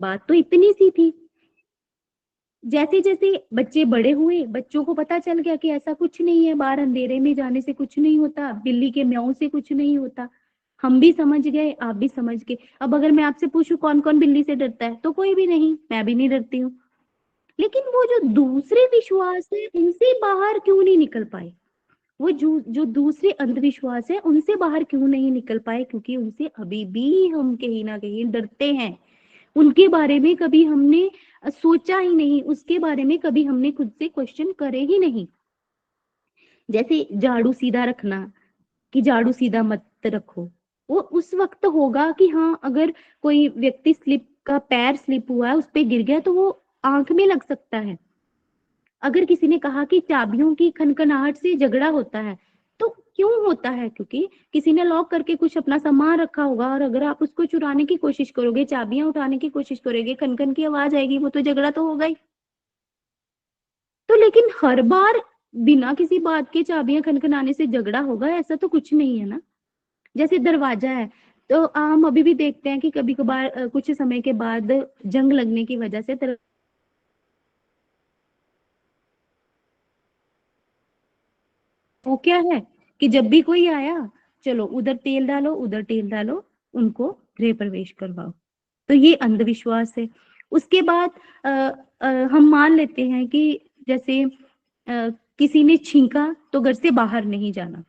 बात तो इतनी सी थी। जैसे जैसे बच्चे बड़े हुए, बच्चों को पता चल गया कि ऐसा कुछ नहीं है, बाहर अंधेरे में जाने से कुछ नहीं होता, बिल्ली के म्याऊं से कुछ नहीं होता। हम भी समझ गए, आप भी समझ गए। अब अगर मैं आपसे पूछूं कौन कौन बिल्ली से डरता है, तो कोई भी नहीं, मैं भी नहीं डरती हूँ। लेकिन वो जो दूसरे विश्वास है उनसे बाहर क्यों नहीं निकल पाए? वो जो जो दूसरे अंधविश्वास है उनसे बाहर क्यों नहीं निकल पाए? क्योंकि उनसे अभी भी हम कहीं ना कहीं डरते हैं। उनके बारे में कभी हमने सोचा ही नहीं, उसके बारे में कभी हमने खुद से क्वेश्चन करे ही नहीं। जैसे झाड़ू सीधा रखना, कि झाड़ू सीधा मत रखो, वो उस वक्त होगा कि हाँ अगर कोई व्यक्ति स्लिप का पैर स्लिप हुआ है, उस पे गिर गया तो वो आंख में लग सकता है। अगर किसी ने कहा कि चाबियों की खनखनाहट से झगड़ा होता है, तो क्यों होता है? क्योंकि किसी ने लॉक करके कुछ अपना सामान रखा होगा और अगर आप उसको चुराने की कोशिश करोगे, चाबियां उठाने की कोशिश करोगे, खनखन की आवाज आएगी, वो तो झगड़ा तो होगा ही। तो लेकिन हर बार बिना किसी बात के चाबियां खनखनाने से झगड़ा होगा, ऐसा तो कुछ नहीं है ना। जैसे दरवाजा है, तो हम अभी भी देखते हैं कि कभी कभार कुछ समय के बाद जंग लगने की वजह से वो क्या है कि जब भी कोई आया, चलो उधर तेल डालो, उधर तेल डालो, उनको गृह प्रवेश करवाओ। तो ये अंधविश्वास है। उसके बाद हम मान लेते हैं कि जैसे किसी ने छींका तो घर से बाहर नहीं जाना।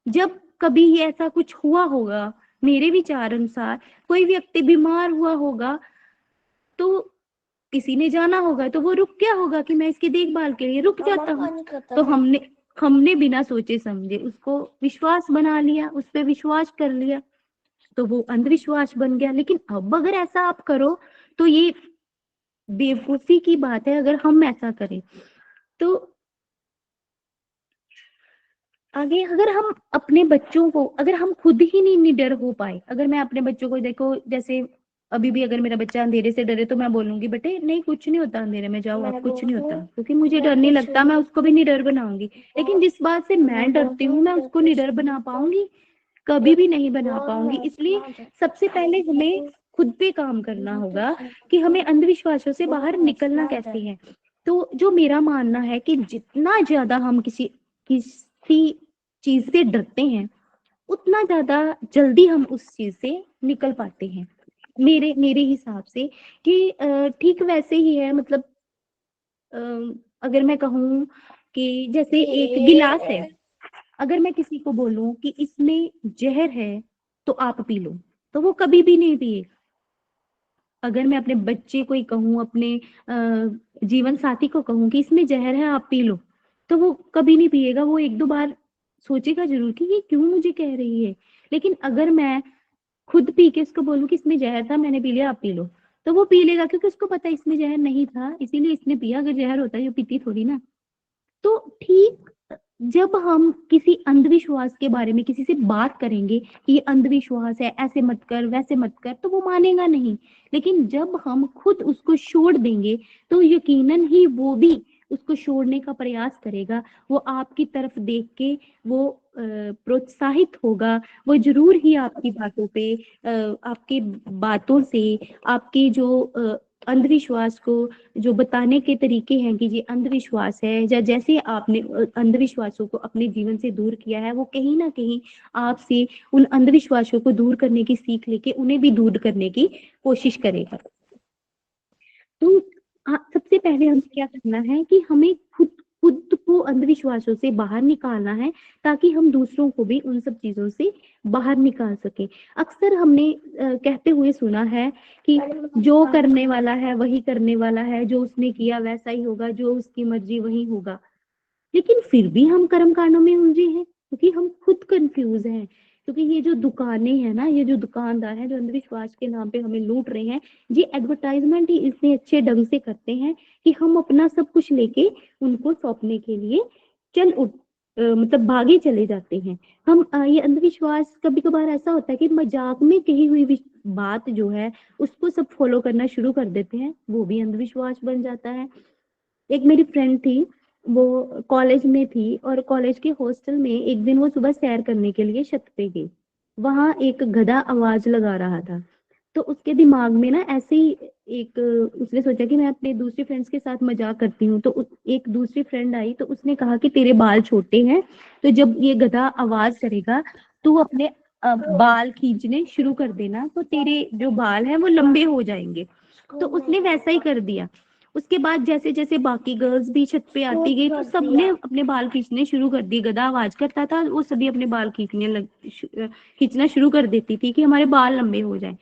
जब कभी ये ऐसा कुछ हुआ होगा, मेरे विचार अनुसार कोई व्यक्ति बीमार हुआ होगा, तो किसी ने जाना होगा तो वो रुक गया होगा कि मैं इसकी देखभाल के लिए रुक जाता हूँ। तो हमने हमने बिना सोचे समझे उसको विश्वास बना लिया, उस पर विश्वास कर लिया, तो वो अंधविश्वास बन गया। लेकिन अब अगर ऐसा आप करो तो ये बेवकूफी की बात है अगर हम ऐसा करें। तो आगे अगर हम अपने बच्चों को, अगर हम खुद ही नहीं निडर हो पाए, अगर मैं अपने बच्चों को देखो, जैसे अभी भी अगर मेरा बच्चा अंधेरे से डरे तो मैं बोलूंगी बेटे नहीं कुछ नहीं होता, अंधेरे में जाओ आप, कुछ नहीं होता, क्योंकि मुझे डर नहीं लगता, मैं उसको भी निडर बनाऊंगी। लेकिन जिस बात से मैं डरती हूँ मैं उसको निडर बना पाऊंगी? कभी भी नहीं बना पाऊंगी। इसलिए सबसे पहले हमें खुद पे काम करना होगा कि हमें अंधविश्वासों से बाहर निकलना कैसे है। तो जो मेरा मानना है कि जितना ज्यादा हम किसी चीज से डरते हैं, उतना ज्यादा जल्दी हम उस चीज से निकल पाते हैं, मेरे मेरे हिसाब से। कि ठीक वैसे ही है, मतलब अ, अगर मैं कहूँ कि जैसे एक गिलास है, अगर मैं किसी को बोलूं कि इसमें जहर है तो आप पी लो, तो वो कभी भी नहीं पिए। अगर मैं अपने बच्चे को ही कहूँ, अपने जीवन साथी को कहूँ कि इसमें जहर है आप पी लो, तो वो कभी नहीं पिएगा। वो एक दो बार सोचेगा जरूर कि ये क्यों मुझे कह रही है। लेकिन अगर मैं खुद पी के उसको बोलूँ कि इसमें जहर था, मैंने पी लिया, आप पी लो, तो वो पी लेगा, क्योंकि उसको पता है इसमें जहर नहीं था, इसीलिए इसने पिया। अगर जहर होता ये पीती थोड़ी ना। तो ठीक जब हम किसी अंधविश्वास के बारे में किसी से बात करेंगे कि ये अंधविश्वास है, ऐसे मत कर, वैसे मत कर, तो वो मानेगा नहीं। लेकिन जब हम खुद उसको छोड़ देंगे, तो यकीनन ही वो भी उसको छोड़ने का प्रयास करेगा। वो आपकी तरफ देख के वो प्रोत्साहित होगा। वो जरूर ही आपकी बातों पे, आपकी बातों से, आपकी जो अंधविश्वास को जो बताने के तरीके हैं कि ये अंधविश्वास है, या जैसे आपने अंधविश्वासों को अपने जीवन से दूर किया है, वो कहीं ना कहीं आपसे उन अंधविश्वासों को दूर करने की सीख लेके उन्हें भी दूर करने की कोशिश करेगा। तो सबसे पहले हमें क्या करना है कि हमें खुद खुद को अंधविश्वासों से बाहर निकालना है, ताकि हम दूसरों को भी उन सब चीजों से बाहर निकाल सके। अक्सर हमने कहते हुए सुना है कि जो करने वाला है वही करने वाला है, जो उसने किया वैसा ही होगा, जो उसकी मर्जी वही होगा। लेकिन फिर भी हम कर्म कांडों में उलझे हैं, क्योंकि हम खुद कंफ्यूज हैं। क्योंकि ये जो दुकानें हैं ना, ये जो दुकानदार हैं जो अंधविश्वास के नाम पे हमें लूट रहे हैं, ये एडवर्टाइजमेंट ही इतने अच्छे ढंग से करते हैं कि हम अपना सब कुछ लेके उनको सौंपने के लिए चल उठ मतलब भागे चले जाते हैं। हम ये अंधविश्वास कभी कभार ऐसा होता है कि मजाक में कही हुई बात जो है उसको सब फॉलो करना शुरू कर देते हैं, वो भी अंधविश्वास बन जाता है। एक मेरी फ्रेंड थी, वो कॉलेज में थी, और कॉलेज के हॉस्टल में एक दिन वो सुबह सैर करने के लिए छत पे गई। वहां एक गधा आवाज लगा रहा था। तो उसके दिमाग में ना ऐसे ही एक उसने सोचा कि मैं अपने दूसरी फ्रेंड्स के साथ मजाक करती हूँ। तो एक दूसरी फ्रेंड आई, तो उसने कहा कि तेरे बाल छोटे हैं, तो जब ये गधा आवाज करेगा तू अपने बाल खींचने शुरू कर देना, तो तेरे जो बाल हैं वो लंबे हो जाएंगे। तो उसने वैसा ही कर दिया। उसके बाद जैसे जैसे बाकी गर्ल्स भी छत पे आती गई, तो सबने अपने बाल खींचने शुरू कर दिए। गधा आवाज करता था, वो सभी अपने बाल खींचना शुरू कर देती थी कि हमारे बाल लंबे हो जाए।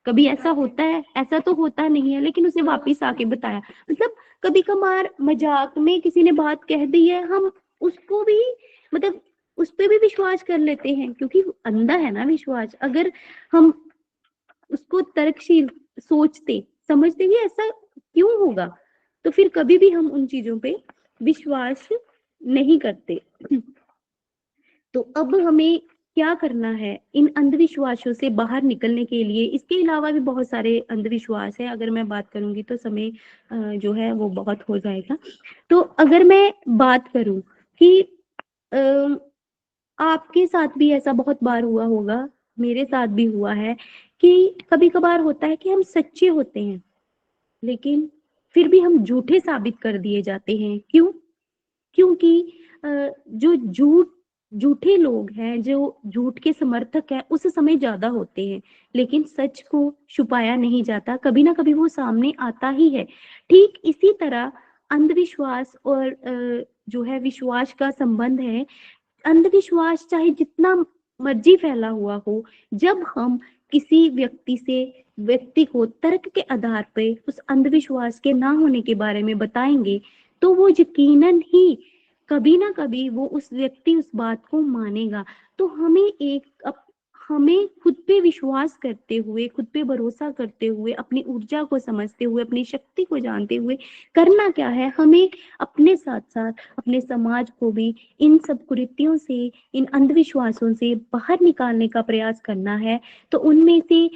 कभी ऐसा होता है? ऐसा तो होता नहीं है, लेकिन उसने वापिस आके बताया। मतलब कभी कभार मजाक में किसी ने बात कह दी है, हम उसको भी मतलब उस पर भी विश्वास कर लेते हैं, क्योंकि अंधा है ना विश्वास। अगर हम उसको तर्कशील सोचते समझते कि ऐसा क्यों होगा, तो फिर कभी भी हम उन चीजों पे विश्वास नहीं करते। तो अब हमें क्या करना है इन अंधविश्वासों से बाहर निकलने के लिए? इसके अलावा भी बहुत सारे अंधविश्वास है, अगर मैं बात करूंगी तो समय जो है वो बहुत हो जाएगा। तो अगर मैं बात करूं कि अ, आपके साथ भी ऐसा बहुत बार हुआ होगा, मेरे साथ भी हुआ है कि कभी कभार होता है कि हम सच्चे होते हैं, लेकिन फिर भी हम झूठे साबित कर दिए जाते हैं। क्यों? क्योंकि जो झूठे लोग हैं, जो झूठ के समर्थक हैं, उस समय ज्यादा होते हैं, लेकिन सच को छुपाया नहीं जाता, कभी ना कभी वो सामने आता ही है। ठीक इसी तरह अंधविश्वास और जो है विश्वास का संबंध है। अंधविश्वास चाहे जितना मर्जी फैला हुआ हो, जब हम किसी व्यक्ति को तर्क के आधार पे उस अंधविश्वास के ना होने के बारे में बताएंगे, तो वो यकीनन ही कभी ना कभी वो उस व्यक्ति उस बात को मानेगा। तो हमें खुद पे विश्वास करते हुए, खुद पे भरोसा करते हुए, अपनी ऊर्जा को समझते हुए, अपनी शक्ति को जानते हुए करना क्या है? हमें अपने साथ साथ अपने समाज को भी इन सब कुरीतियों से, इन अंधविश्वासों से बाहर निकालने का प्रयास करना है। तो उनमें से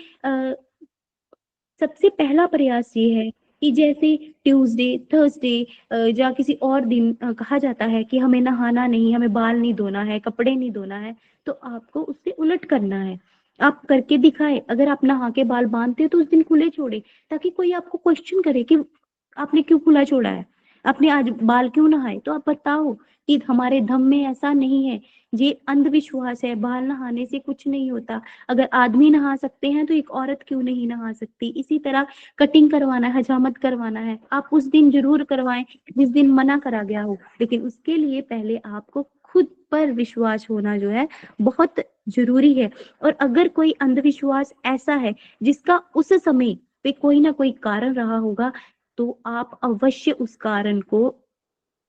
सबसे पहला प्रयास ये है कि जैसे ट्यूसडे, थर्सडे या किसी और दिन कहा जाता है कि हमें नहाना नहीं, हमें बाल नहीं धोना है, कपड़े नहीं धोना है, तो आपको उससे उलट करना है। आप करके दिखाए। अगर आप नहा के बाल बांधते हो तो उस दिन खुले छोड़े, ताकि कोई आपको क्वेश्चन करे कि आपने क्यों खुला छोड़ा है, आपने आज बाल क्यों नहाए, तो आप बताओ कि हमारे धर्म में ऐसा नहीं है, ये अंधविश्वास है, बाल नहाने से कुछ नहीं होता। अगर आदमी नहा सकते हैं तो एक औरत क्यों नहीं नहा सकती? इसी तरह कटिंग करवाना है, हजामत करवाना है, आप उस दिन जरूर करवाएं जिस दिन मना करा गया हो, लेकिन उसके लिए पहले आपको खुद पर विश्वास होना जो है बहुत जरूरी है। और अगर कोई अंधविश्वास ऐसा है जिसका उस समय पे कोई ना कोई कारण रहा होगा, तो आप अवश्य उस कारण को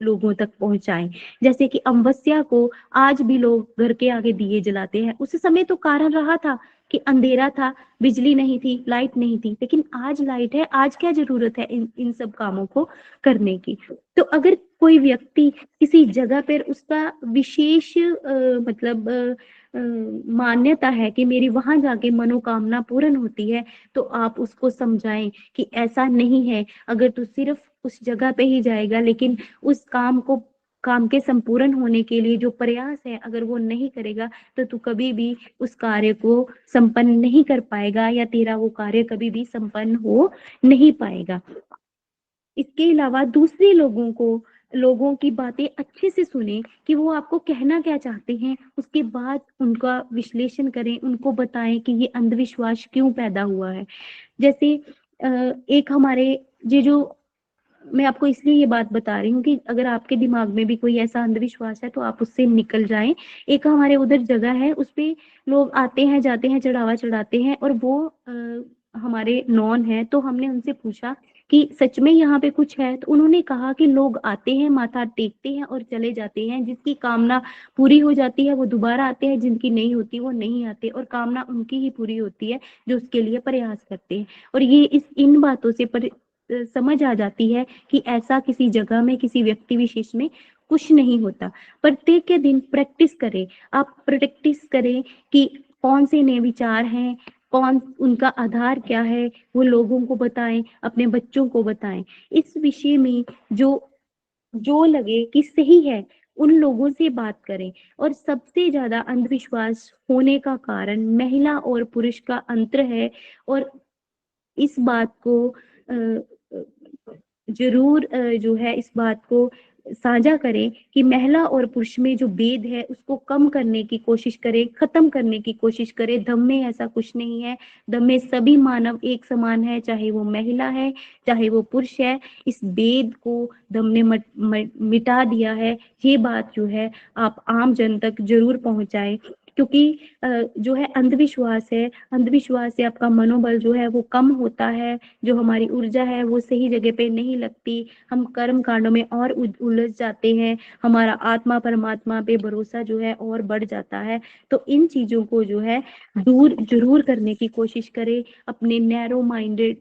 लोगों तक पहुंचाएं। जैसे कि अमावस्या को आज भी लोग घर के आगे दिए जलाते हैं, उस समय तो कारण रहा था कि अंधेरा था, बिजली नहीं थी, लाइट नहीं थी, लेकिन आज लाइट है, आज क्या जरूरत है इन सब कामों को करने की। तो अगर कोई व्यक्ति किसी जगह पर उसका विशेष मतलब मान्यता है कि मेरी वहां जाके मनोकामना पूर्ण होती है, तो आप उसको समझाएं कि ऐसा नहीं है। अगर तू सिर्फ उस जगह पे ही जाएगा, लेकिन उस काम के संपूर्ण होने के लिए जो प्रयास है अगर वो नहीं करेगा, तो तू कभी भी उस कार्य को संपन्न नहीं कर पाएगा, या तेरा वो कार्य कभी भी संपन्न हो नहीं पाएगा। इसके अलावा दूसरे लोगों की बातें अच्छे से सुने कि वो आपको कहना क्या चाहते हैं, उसके बाद उनका विश्लेषण करें, उनको बताएं कि ये अंधविश्वास क्यों पैदा हुआ है। जैसे एक हमारे ये जो मैं आपको इसलिए ये बात बता रही हूँ कि अगर आपके दिमाग में भी कोई ऐसा अंधविश्वास है तो आप उससे निकल जाएं। एक हमारे उधर जगह है, उस पे लोग आते हैं जाते हैं, चढ़ावा चढ़ाते हैं, और वो हमारे नॉन है। तो हमने उनसे पूछा कि सच में यहाँ पे कुछ है, तो उन्होंने कहा कि लोग आते हैं, माथा टेकते हैं और चले जाते हैं, जिसकी कामना पूरी हो जाती है वो दोबारा आते हैं, जिनकी नहीं होती वो नहीं आते, और कामना उनकी ही पूरी होती है जो उसके लिए प्रयास करते हैं। और ये इन बातों से समझ आ जाती है कि ऐसा किसी जगह में, किसी व्यक्ति विशेष में कुछ नहीं होता। प्रत्येक के दिन प्रैक्टिस करें, आप प्रैक्टिस करें कि कौन से नए विचार हैं, कौन उनका आधार क्या है, वो लोगों को बताएं, अपने बच्चों को बताएं। इस विषय में जो जो लगे कि सही है, उन लोगों से बात करें। और सबसे ज्यादा अंधविश्वास होने का कारण महिला और पुरुष का अंतर है। और इस बात को जरूर जो है इस बात को साझा करें कि महिला और पुरुष में जो भेद है उसको कम करने की कोशिश करें, खत्म करने की कोशिश करें। धम्म में ऐसा कुछ नहीं है, धम्म में सभी मानव एक समान है, चाहे वो महिला है चाहे वो पुरुष है। इस भेद को धम्म ने मिटा दिया है। ये बात जो है आप आम जन तक जरूर पहुंचाएं, क्योंकि जो है अंधविश्वास से आपका मनोबल जो है वो कम होता है, जो हमारी ऊर्जा है वो सही जगह पे नहीं लगती, हम कर्म कांडों में और उलझ जाते हैं, हमारा आत्मा परमात्मा पे भरोसा जो है और बढ़ जाता है। तो इन चीजों को जो है दूर जरूर करने की कोशिश करें। अपने नैरो माइंडेड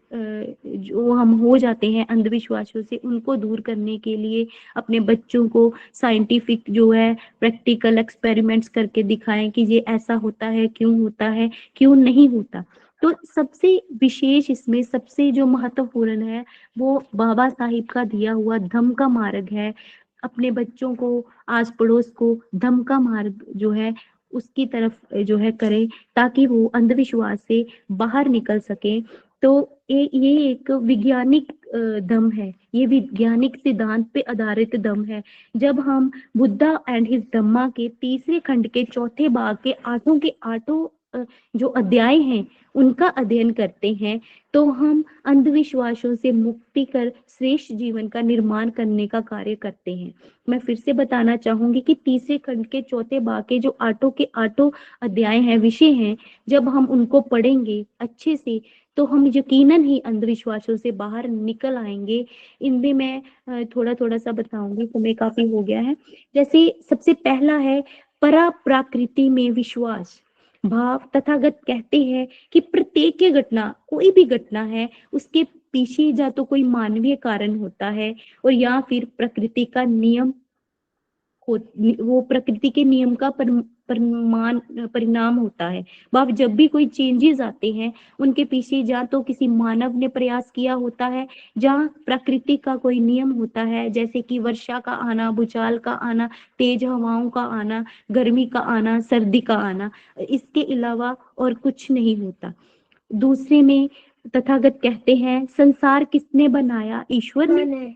जो हम हो जाते हैं अंधविश्वासों से, उनको दूर करने के लिए अपने बच्चों को साइंटिफिक जो है प्रैक्टिकल एक्सपेरिमेंट्स करके दिखाएं कि ये ऐसा होता है, क्यों नहीं होता। तो सबसे विशेष इसमें सबसे जो महत्वपूर्ण है वो बाबा साहिब का दिया हुआ धम्म का मार्ग है। अपने बच्चों को, आस पड़ोस को धम्म का मार्ग जो है उसकी तरफ जो है करें, ताकि वो अंधविश्वास से बाहर निकल सके। तो ये एक वैज्ञानिक धम्म है, ये वैज्ञानिक सिद्धांत पे आधारित धम्म है। जब हम बुद्धा एंड हिज धम्मा के तीसरे खंड के चौथे भाग के आठों जो अध्याय हैं उनका अध्ययन करते हैं, तो हम अंधविश्वासों से मुक्ति कर श्रेष्ठ जीवन का निर्माण करने का कार्य करते हैं। मैं फिर से बताना चाहूंगी कि तीसरे खंड के चौथे भाग के जो आठों अध्याय हैं, विषय हैं, जब हम उनको पढ़ेंगे अच्छे से, तो हम यकीनन ही अंधविश्वासों से बाहर निकल आएंगे। इनमें मैं थोड़ा थोड़ा सा बताऊंगी, समय काफी हो गया है। जैसे सबसे पहला है परा प्रकृति में विश्वास। भाव तथागत कहते हैं कि प्रत्येक घटना, कोई भी घटना है, उसके पीछे या तो कोई मानवीय कारण होता है, और या फिर प्रकृति का नियम वो प्रकृति के नियम का परिणाम होता है। भाव जब भी कोई चेंजेस आते हैं, उनके पीछे या तो किसी मानव ने प्रयास किया होता है, जहाँ प्रकृति का कोई नियम होता है, जैसे कि वर्षा का आना, भूचाल का आना, तेज हवाओं का आना, गर्मी का आना, सर्दी का आना। इसके अलावा और कुछ नहीं होता। दूसरे में तथागत कहते हैं संसार किसने बनाया? ईश्वर ने।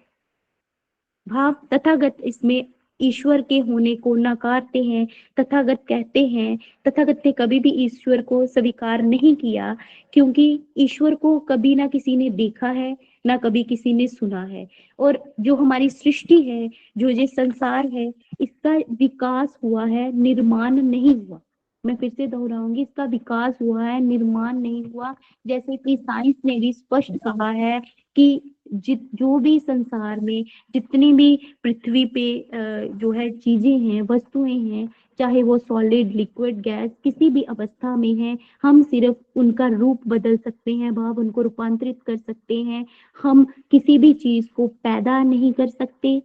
भाव तथागत इसमें ईश्वर के होने को नकारते हैं। तथागत ने कभी भी ईश्वर को स्वीकार नहीं किया, क्योंकि ईश्वर को कभी ना किसी ने देखा है, ना कभी किसी ने सुना है। और जो हमारी सृष्टि है, जो ये संसार है, इसका विकास हुआ है, निर्माण नहीं हुआ। मैं फिर से दोहराऊंगी, इसका विकास हुआ है, निर्माण नहीं हुआ। जैसे कि साइंस ने भी स्पष्ट कहा है कि जो भी संसार में जितनी भी पृथ्वी पे जो है चीजें हैं, वस्तुएं हैं, चाहे वो सॉलिड, लिक्विड, गैस, किसी भी अवस्था में है, हम सिर्फ उनका रूप बदल सकते हैं, भाव उनको रूपांतरित कर सकते हैं। हम किसी भी चीज को पैदा नहीं कर सकते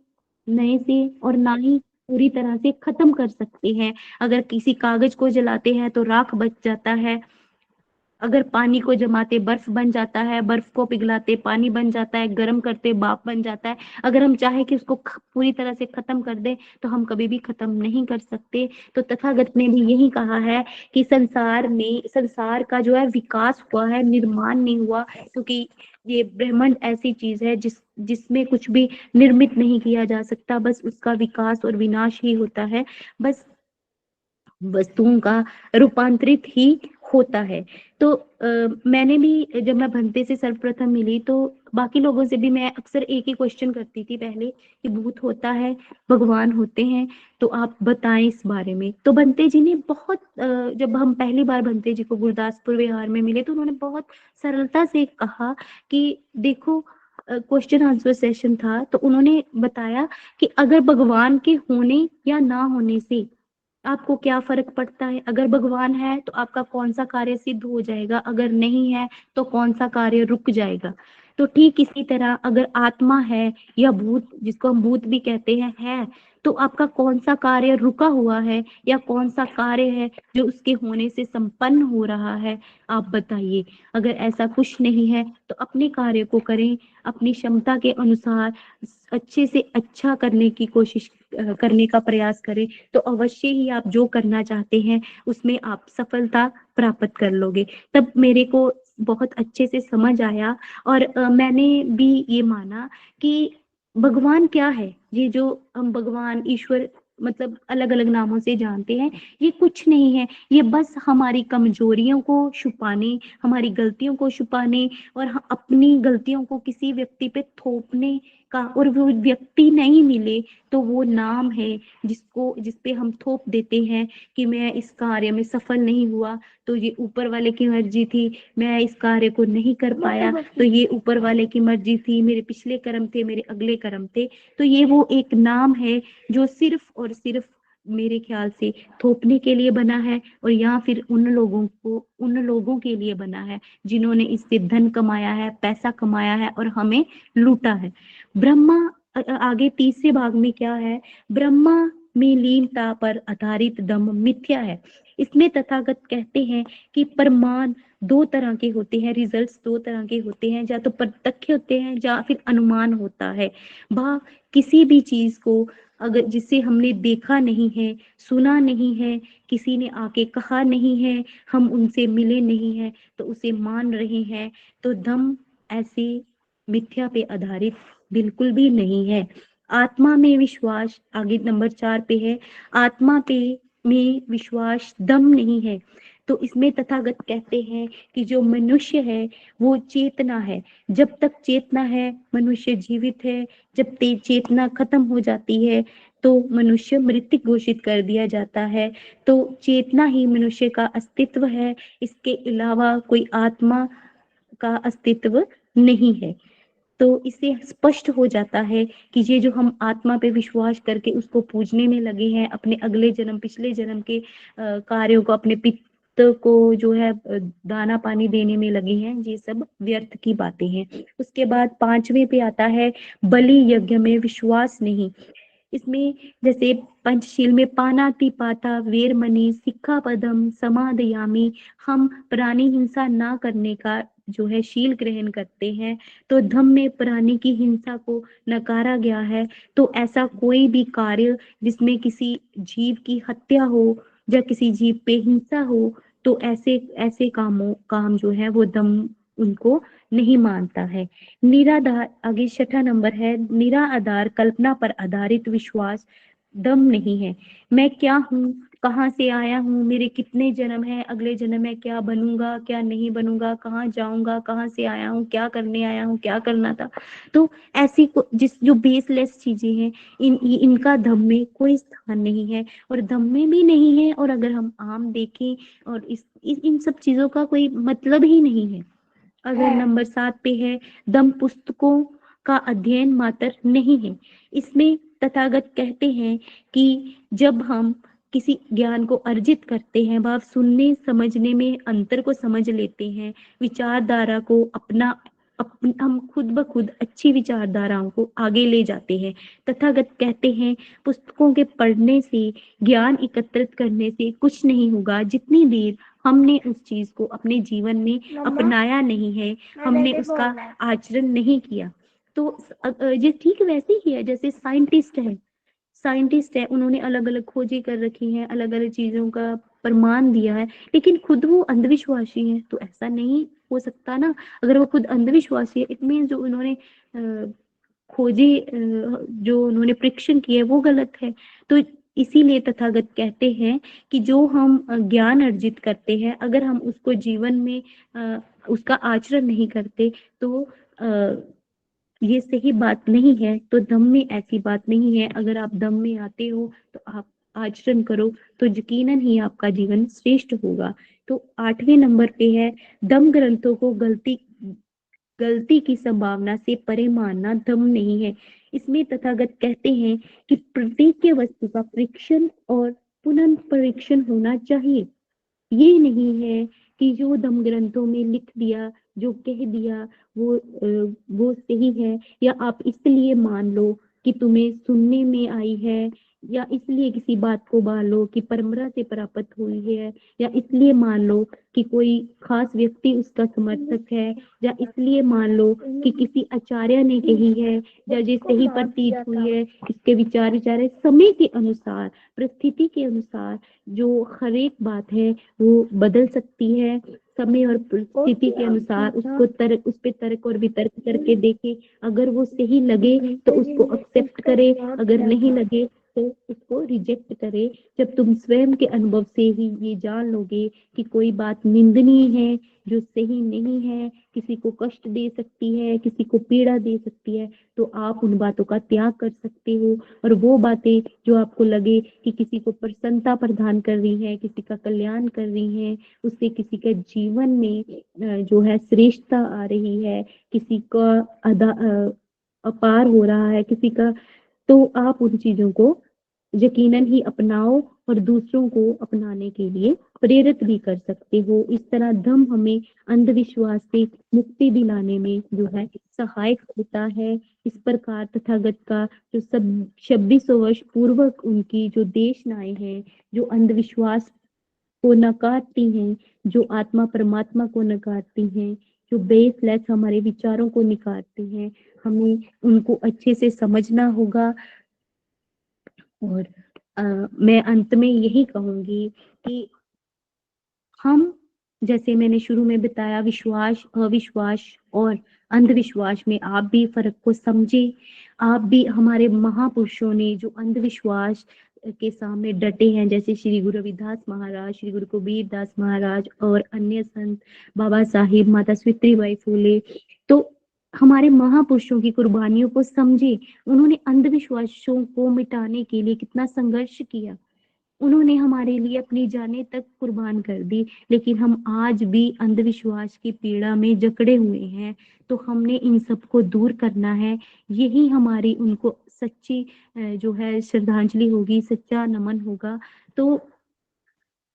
नए से, और ना ही पूरी तरह से खत्म कर सकते हैं। अगर किसी कागज को जलाते हैं तो राख बच जाता है, अगर पानी को जमाते बर्फ बन जाता है, बर्फ को पिघलाते पानी बन जाता है, गर्म करते भाप बन जाता है। अगर हम चाहे कि उसको पूरी तरह से खत्म कर दे तो हम कभी भी खत्म नहीं कर सकते। तो तथागत ने भी यही कहा है कि संसार का जो है विकास हुआ है, निर्माण नहीं हुआ। क्योंकि ये ब्रह्मांड ऐसी चीज है जिसमें कुछ भी निर्मित नहीं किया जा सकता, बस उसका विकास और विनाश ही होता है। बस वस्तुओं का रूपांतरित ही होता है। तो मैंने भी जब मैं भंते से सर्वप्रथम मिली तो बाकी लोगों से भी मैं अक्सर एक ही क्वेश्चन करती थी पहले, कि भूत होता है, भगवान होते हैं, तो आप बताएं इस बारे में। तो भंते जी ने बहुत जब हम पहली बार भंते जी को गुरदासपुर विहार में मिले तो उन्होंने बहुत सरलता से कहा कि देखो, क्वेश्चन आंसर सेशन था तो उन्होंने बताया कि अगर भगवान के होने या ना होने से आपको क्या फर्क पड़ता है। अगर भगवान है तो आपका कौन सा कार्य सिद्ध हो जाएगा, अगर नहीं है तो कौन सा कार्य रुक जाएगा। तो ठीक इसी तरह अगर आत्मा है या भूत, जिसको हम भूत भी कहते हैं, है, तो आपका कौन सा कार्य रुका हुआ है या कौन सा कार्य है जो उसके होने से संपन्न हो रहा है, आप बताइए। अगर ऐसा कुछ नहीं है तो अपने कार्य को करें, अपनी क्षमता के अनुसार अच्छे से अच्छा करने की कोशिश करने का प्रयास करें, तो अवश्य ही आप जो करना चाहते हैं उसमें आप सफलता प्राप्त कर लोगे। तब मेरे को बहुत अच्छे से समझ आया, और मैंने भी ये माना कि भगवान क्या है, ये जो हम भगवान ईश्वर मतलब अलग अलग नामों से जानते हैं, ये कुछ नहीं है। ये बस हमारी कमजोरियों को छुपाने, हमारी गलतियों को छुपाने और अपनी गलतियों को किसी व्यक्ति पे थोपने का, और वो व्यक्ति नहीं मिले तो वो नाम है जिसपे हम थोप देते हैं कि मैं इस कार्य में सफल नहीं हुआ तो ये ऊपर वाले की मर्जी थी, मैं इस कार्य को नहीं कर पाया तो ये ऊपर वाले की मर्जी थी, मेरे पिछले कर्म थे, मेरे अगले कर्म थे। तो ये वो एक नाम है जो सिर्फ और सिर्फ मेरे ख्याल से थोपने के लिए बना है, और या फिर उन लोगों के लिए बना है जिन्होंने इससे धन कमाया है, पैसा कमाया है और हमें लूटा है। ब्रह्मा आगे तीसरे भाग में क्या है, ब्रह्मा में लीनता पर आधारित दम मिथ्या है। इसमें तथागत कहते हैं कि प्रमाण दो तरह के होते हैं, रिजल्ट्स दो तरह के होते हैं, या तो प्रत्यक्ष होते हैं या फिर अनुमान होता है। वह किसी भी चीज को अगर जिसे हमने देखा नहीं है, सुना नहीं है, किसी ने आके कहा नहीं है, हम उनसे मिले नहीं है, तो उसे मान रहे हैं, तो दम ऐसे मिथ्या पे आधारित बिल्कुल भी नहीं है। आत्मा में विश्वास आगे नंबर 4 पे है, आत्मा पे में विश्वास दम नहीं है। तो इसमें तथागत कहते हैं कि जो मनुष्य है वो चेतना है, जब तक चेतना है मनुष्य जीवित है, जब चेतना खत्म हो जाती है तो मनुष्य मृत घोषित कर दिया जाता है। तो चेतना ही मनुष्य का अस्तित्व है, इसके अलावा कोई आत्मा का अस्तित्व नहीं है। तो इससे स्पष्ट हो जाता है कि ये जो हम आत्मा पे विश्वास करके उसको पूजने में लगे हैं, अपने अगले जन्म पिछले जन्म के कार्यों को, अपने पितृ को जो है दाना पानी देने में लगे हैं, ये सब व्यर्थ की बातें हैं। उसके बाद 5वें पे आता है बलि यज्ञ में विश्वास नहीं। इसमें जैसे पंचशील में पानातिपाता वेरमणि सिक्खापदम समादयामी, हम प्राणी हिंसा ना करने का जो है शील ग्रहण करते हैं। तो धम्म में प्राणी की हिंसा को नकारा गया है। तो ऐसा कोई भी कार्य जिसमें किसी जीव की हत्या हो या किसी जीव पे हिंसा हो, तो ऐसे ऐसे काम जो है वो धम्म उनको नहीं मानता है। निराधार आगे 6ठा नंबर है, निराधार कल्पना पर आधारित विश्वास दम नहीं है। मैं क्या हूँ कहाँ से आया हूँ, मेरे कितने जन्म हैं, अगले जन्म में क्या बनूंगा क्या नहीं बनूंगा, कहाँ जाऊंगा, कहाँ से आया हूँ, क्या करने आया हूँ, क्या करना था। तो ऐसी जिस जो बेसलेस चीजें हैं, इनका धम्म में कोई स्थान नहीं है, और धम्म में भी नहीं है, और अगर हम आम देखें और इन सब चीजों का कोई मतलब ही नहीं है। अगर नंबर 7 पे है, दम पुस्तकों का अध्ययन मात्र नहीं है। इसमें तथागत कहते हैं कि जब हम किसी ज्ञान को अर्जित करते हैं, भाव सुनने समझने में अंतर को समझ लेते हैं, विचारधारा को हम खुद ब खुद अच्छी विचारधाराओं को आगे ले जाते हैं। तथागत कहते हैं पुस्तकों के पढ़ने से, ज्ञान एकत्रित करने से कुछ नहीं होगा, जितनी देर हमने उस चीज को अपने जीवन में अपनाया नहीं है, हमने उसका आचरण नहीं किया। तो ये ठीक वैसे ही है जैसे साइंटिस्ट है, उन्होंने अलग अलग खोजें कर रखी हैं, अलग अलग चीजों का प्रमाण दिया है, लेकिन खुद वो अंधविश्वासी है, तो ऐसा नहीं हो सकता ना। अगर वो खुद अंधविश्वासी है, इट मीन जो उन्होंने खोजे, जो उन्होंने परीक्षण किए वो गलत है। तो इसीलिए तथागत कहते हैं कि जो हम ज्ञान अर्जित करते हैं, अगर हम उसको जीवन में उसका आचरण नहीं करते, तो ये सही बात नहीं है। तो धम्म में ऐसी बात नहीं है। अगर आप धम्म में आते हो तो आप आचरण करो, तो यकीनन ही आपका जीवन श्रेष्ठ होगा। तो 8वें नंबर पे है, धम्म ग्रंथों को गलती की संभावना से परे मानना धम्म नहीं है। इसमें तथागत कहते हैं कि प्रत्येक के वस्तु का परीक्षण और पुनः परीक्षण होना चाहिए। ये नहीं है कि जो धम्म ग्रंथों में लिख दिया, जो कह दिया, वो सही है, या आप इसलिए मान लो कि तुम्हें सुनने में आई है, या इसलिए किसी बात को मान लो कि परंपरा से प्राप्त हुई है, या इसलिए मान लो कि कोई खास व्यक्ति उसका समर्थक है, या इसलिए मान लो कि किसी आचार्य ने कही है, या जो सही प्रतीत हुई है, इसके विचार है। समय के अनुसार, परिस्थिति के अनुसार जो हर एक बात है वो बदल सकती है। समय और परिस्थिति के अनुसार उस पे तर्क और वितर्क करके देखे, अगर वो सही लगे तो उसको एक्सेप्ट करे, अगर नहीं लगे तो उसको रिजेक्ट करे। जब तुम स्वयं के अनुभव से ही ये जान लोगे कि कोई बात निंदनीय है, जो सही नहीं है, किसी को कष्ट दे सकती है, किसी को पीड़ा दे सकती है, तो आप उन बातों का त्याग कर सकते हो, और वो बातें जो आपको लगे कि किसी को प्रसन्नता प्रदान कर रही है, किसी का कल्याण कर रही है, उससे किसी के जीवन में जो है श्रेष्ठता आ रही है, किसी का अपार हो रहा है किसी का, तो आप उन चीजों को यकीनन ही अपनाओ, और दूसरों को अपनाने के लिए प्रेरित भी कर सकते हो। इस तरह धम्म हमें अंधविश्वास से मुक्ति दिलाने में जो है सहायक होता है। इस प्रकार तथागत का जो सब 2600 वर्ष पूर्वक उनकी जो देशनाएं हैं, जो अंधविश्वास को नकारती हैं, जो आत्मा परमात्मा को नकारती हैं, जो बेसलेस हमारे विचारों को निकारती हैं, हमें उनको अच्छे से समझना होगा। और मैं अंत में यही कहूंगी कि हम, जैसे मैंने शुरू में बताया, विश्वास, अविश्वास और अंधविश्वास में आप भी फर्क को समझे। आप भी, हमारे महापुरुषों ने जो अंधविश्वास के सामने डटे हैं, जैसे श्री गुरु रविदास महाराज, श्री गुरु कबीर दास महाराज और अन्य संत, बाबा साहिब, माता सावित्रीबाई फूले, तो हमारे महापुरुषों की कुर्बानियों को समझे। उन्होंने अंधविश्वासों को मिटाने के लिए कितना संघर्ष किया, उन्होंने हमारे लिए अपनी जानें तक कुर्बान कर दी, लेकिन हम आज भी अंधविश्वास की पीड़ा में जकड़े हुए हैं। तो हमने इन सबको दूर करना है। यही हमारी उनको सच्ची जो है श्रद्धांजलि होगी, सच्चा नमन होगा। तो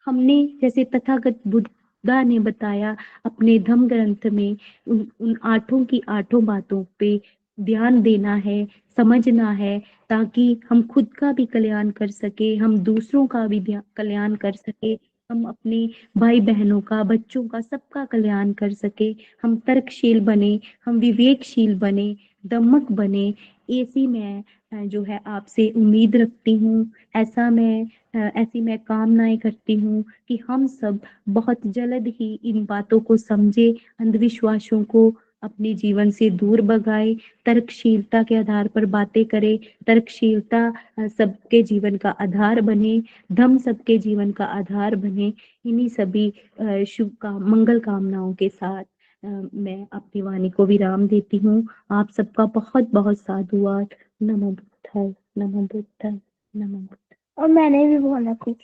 हमने, जैसे तथागत बुद्धा ने बताया अपने धम्म ग्रंथ में, उन आठों की आठों बातों पे ध्यान देना है, समझना है, ताकि हम खुद का भी कल्याण कर सके, हम दूसरों का भी कल्याण कर सके, हम अपने भाई बहनों का, बच्चों का, सबका कल्याण कर सके। हम तर्कशील बने, हम विवेकशील बने, दमक बने। ऐसी मैं जो है आपसे उम्मीद रखती हूँ। ऐसी मैं कामनाएं करती हूँ कि हम सब बहुत जल्द ही इन बातों को समझे, अंधविश्वासों को अपने जीवन से दूर भगाए, तर्कशीलता के आधार पर बातें करे, तर्कशीलता सबके जीवन का आधार बने, धम्म सबके जीवन का आधार बने। इन्हीं सभी मंगल कामनाओं के साथ मैं अपनी वाणी को विराम देती हूँ। आप सबका बहुत बहुत साधुवाद। नमो बुद्धाय, नमो बुद्धाय, नमो बुद्धाय। और मैंने भी बोला कुछ।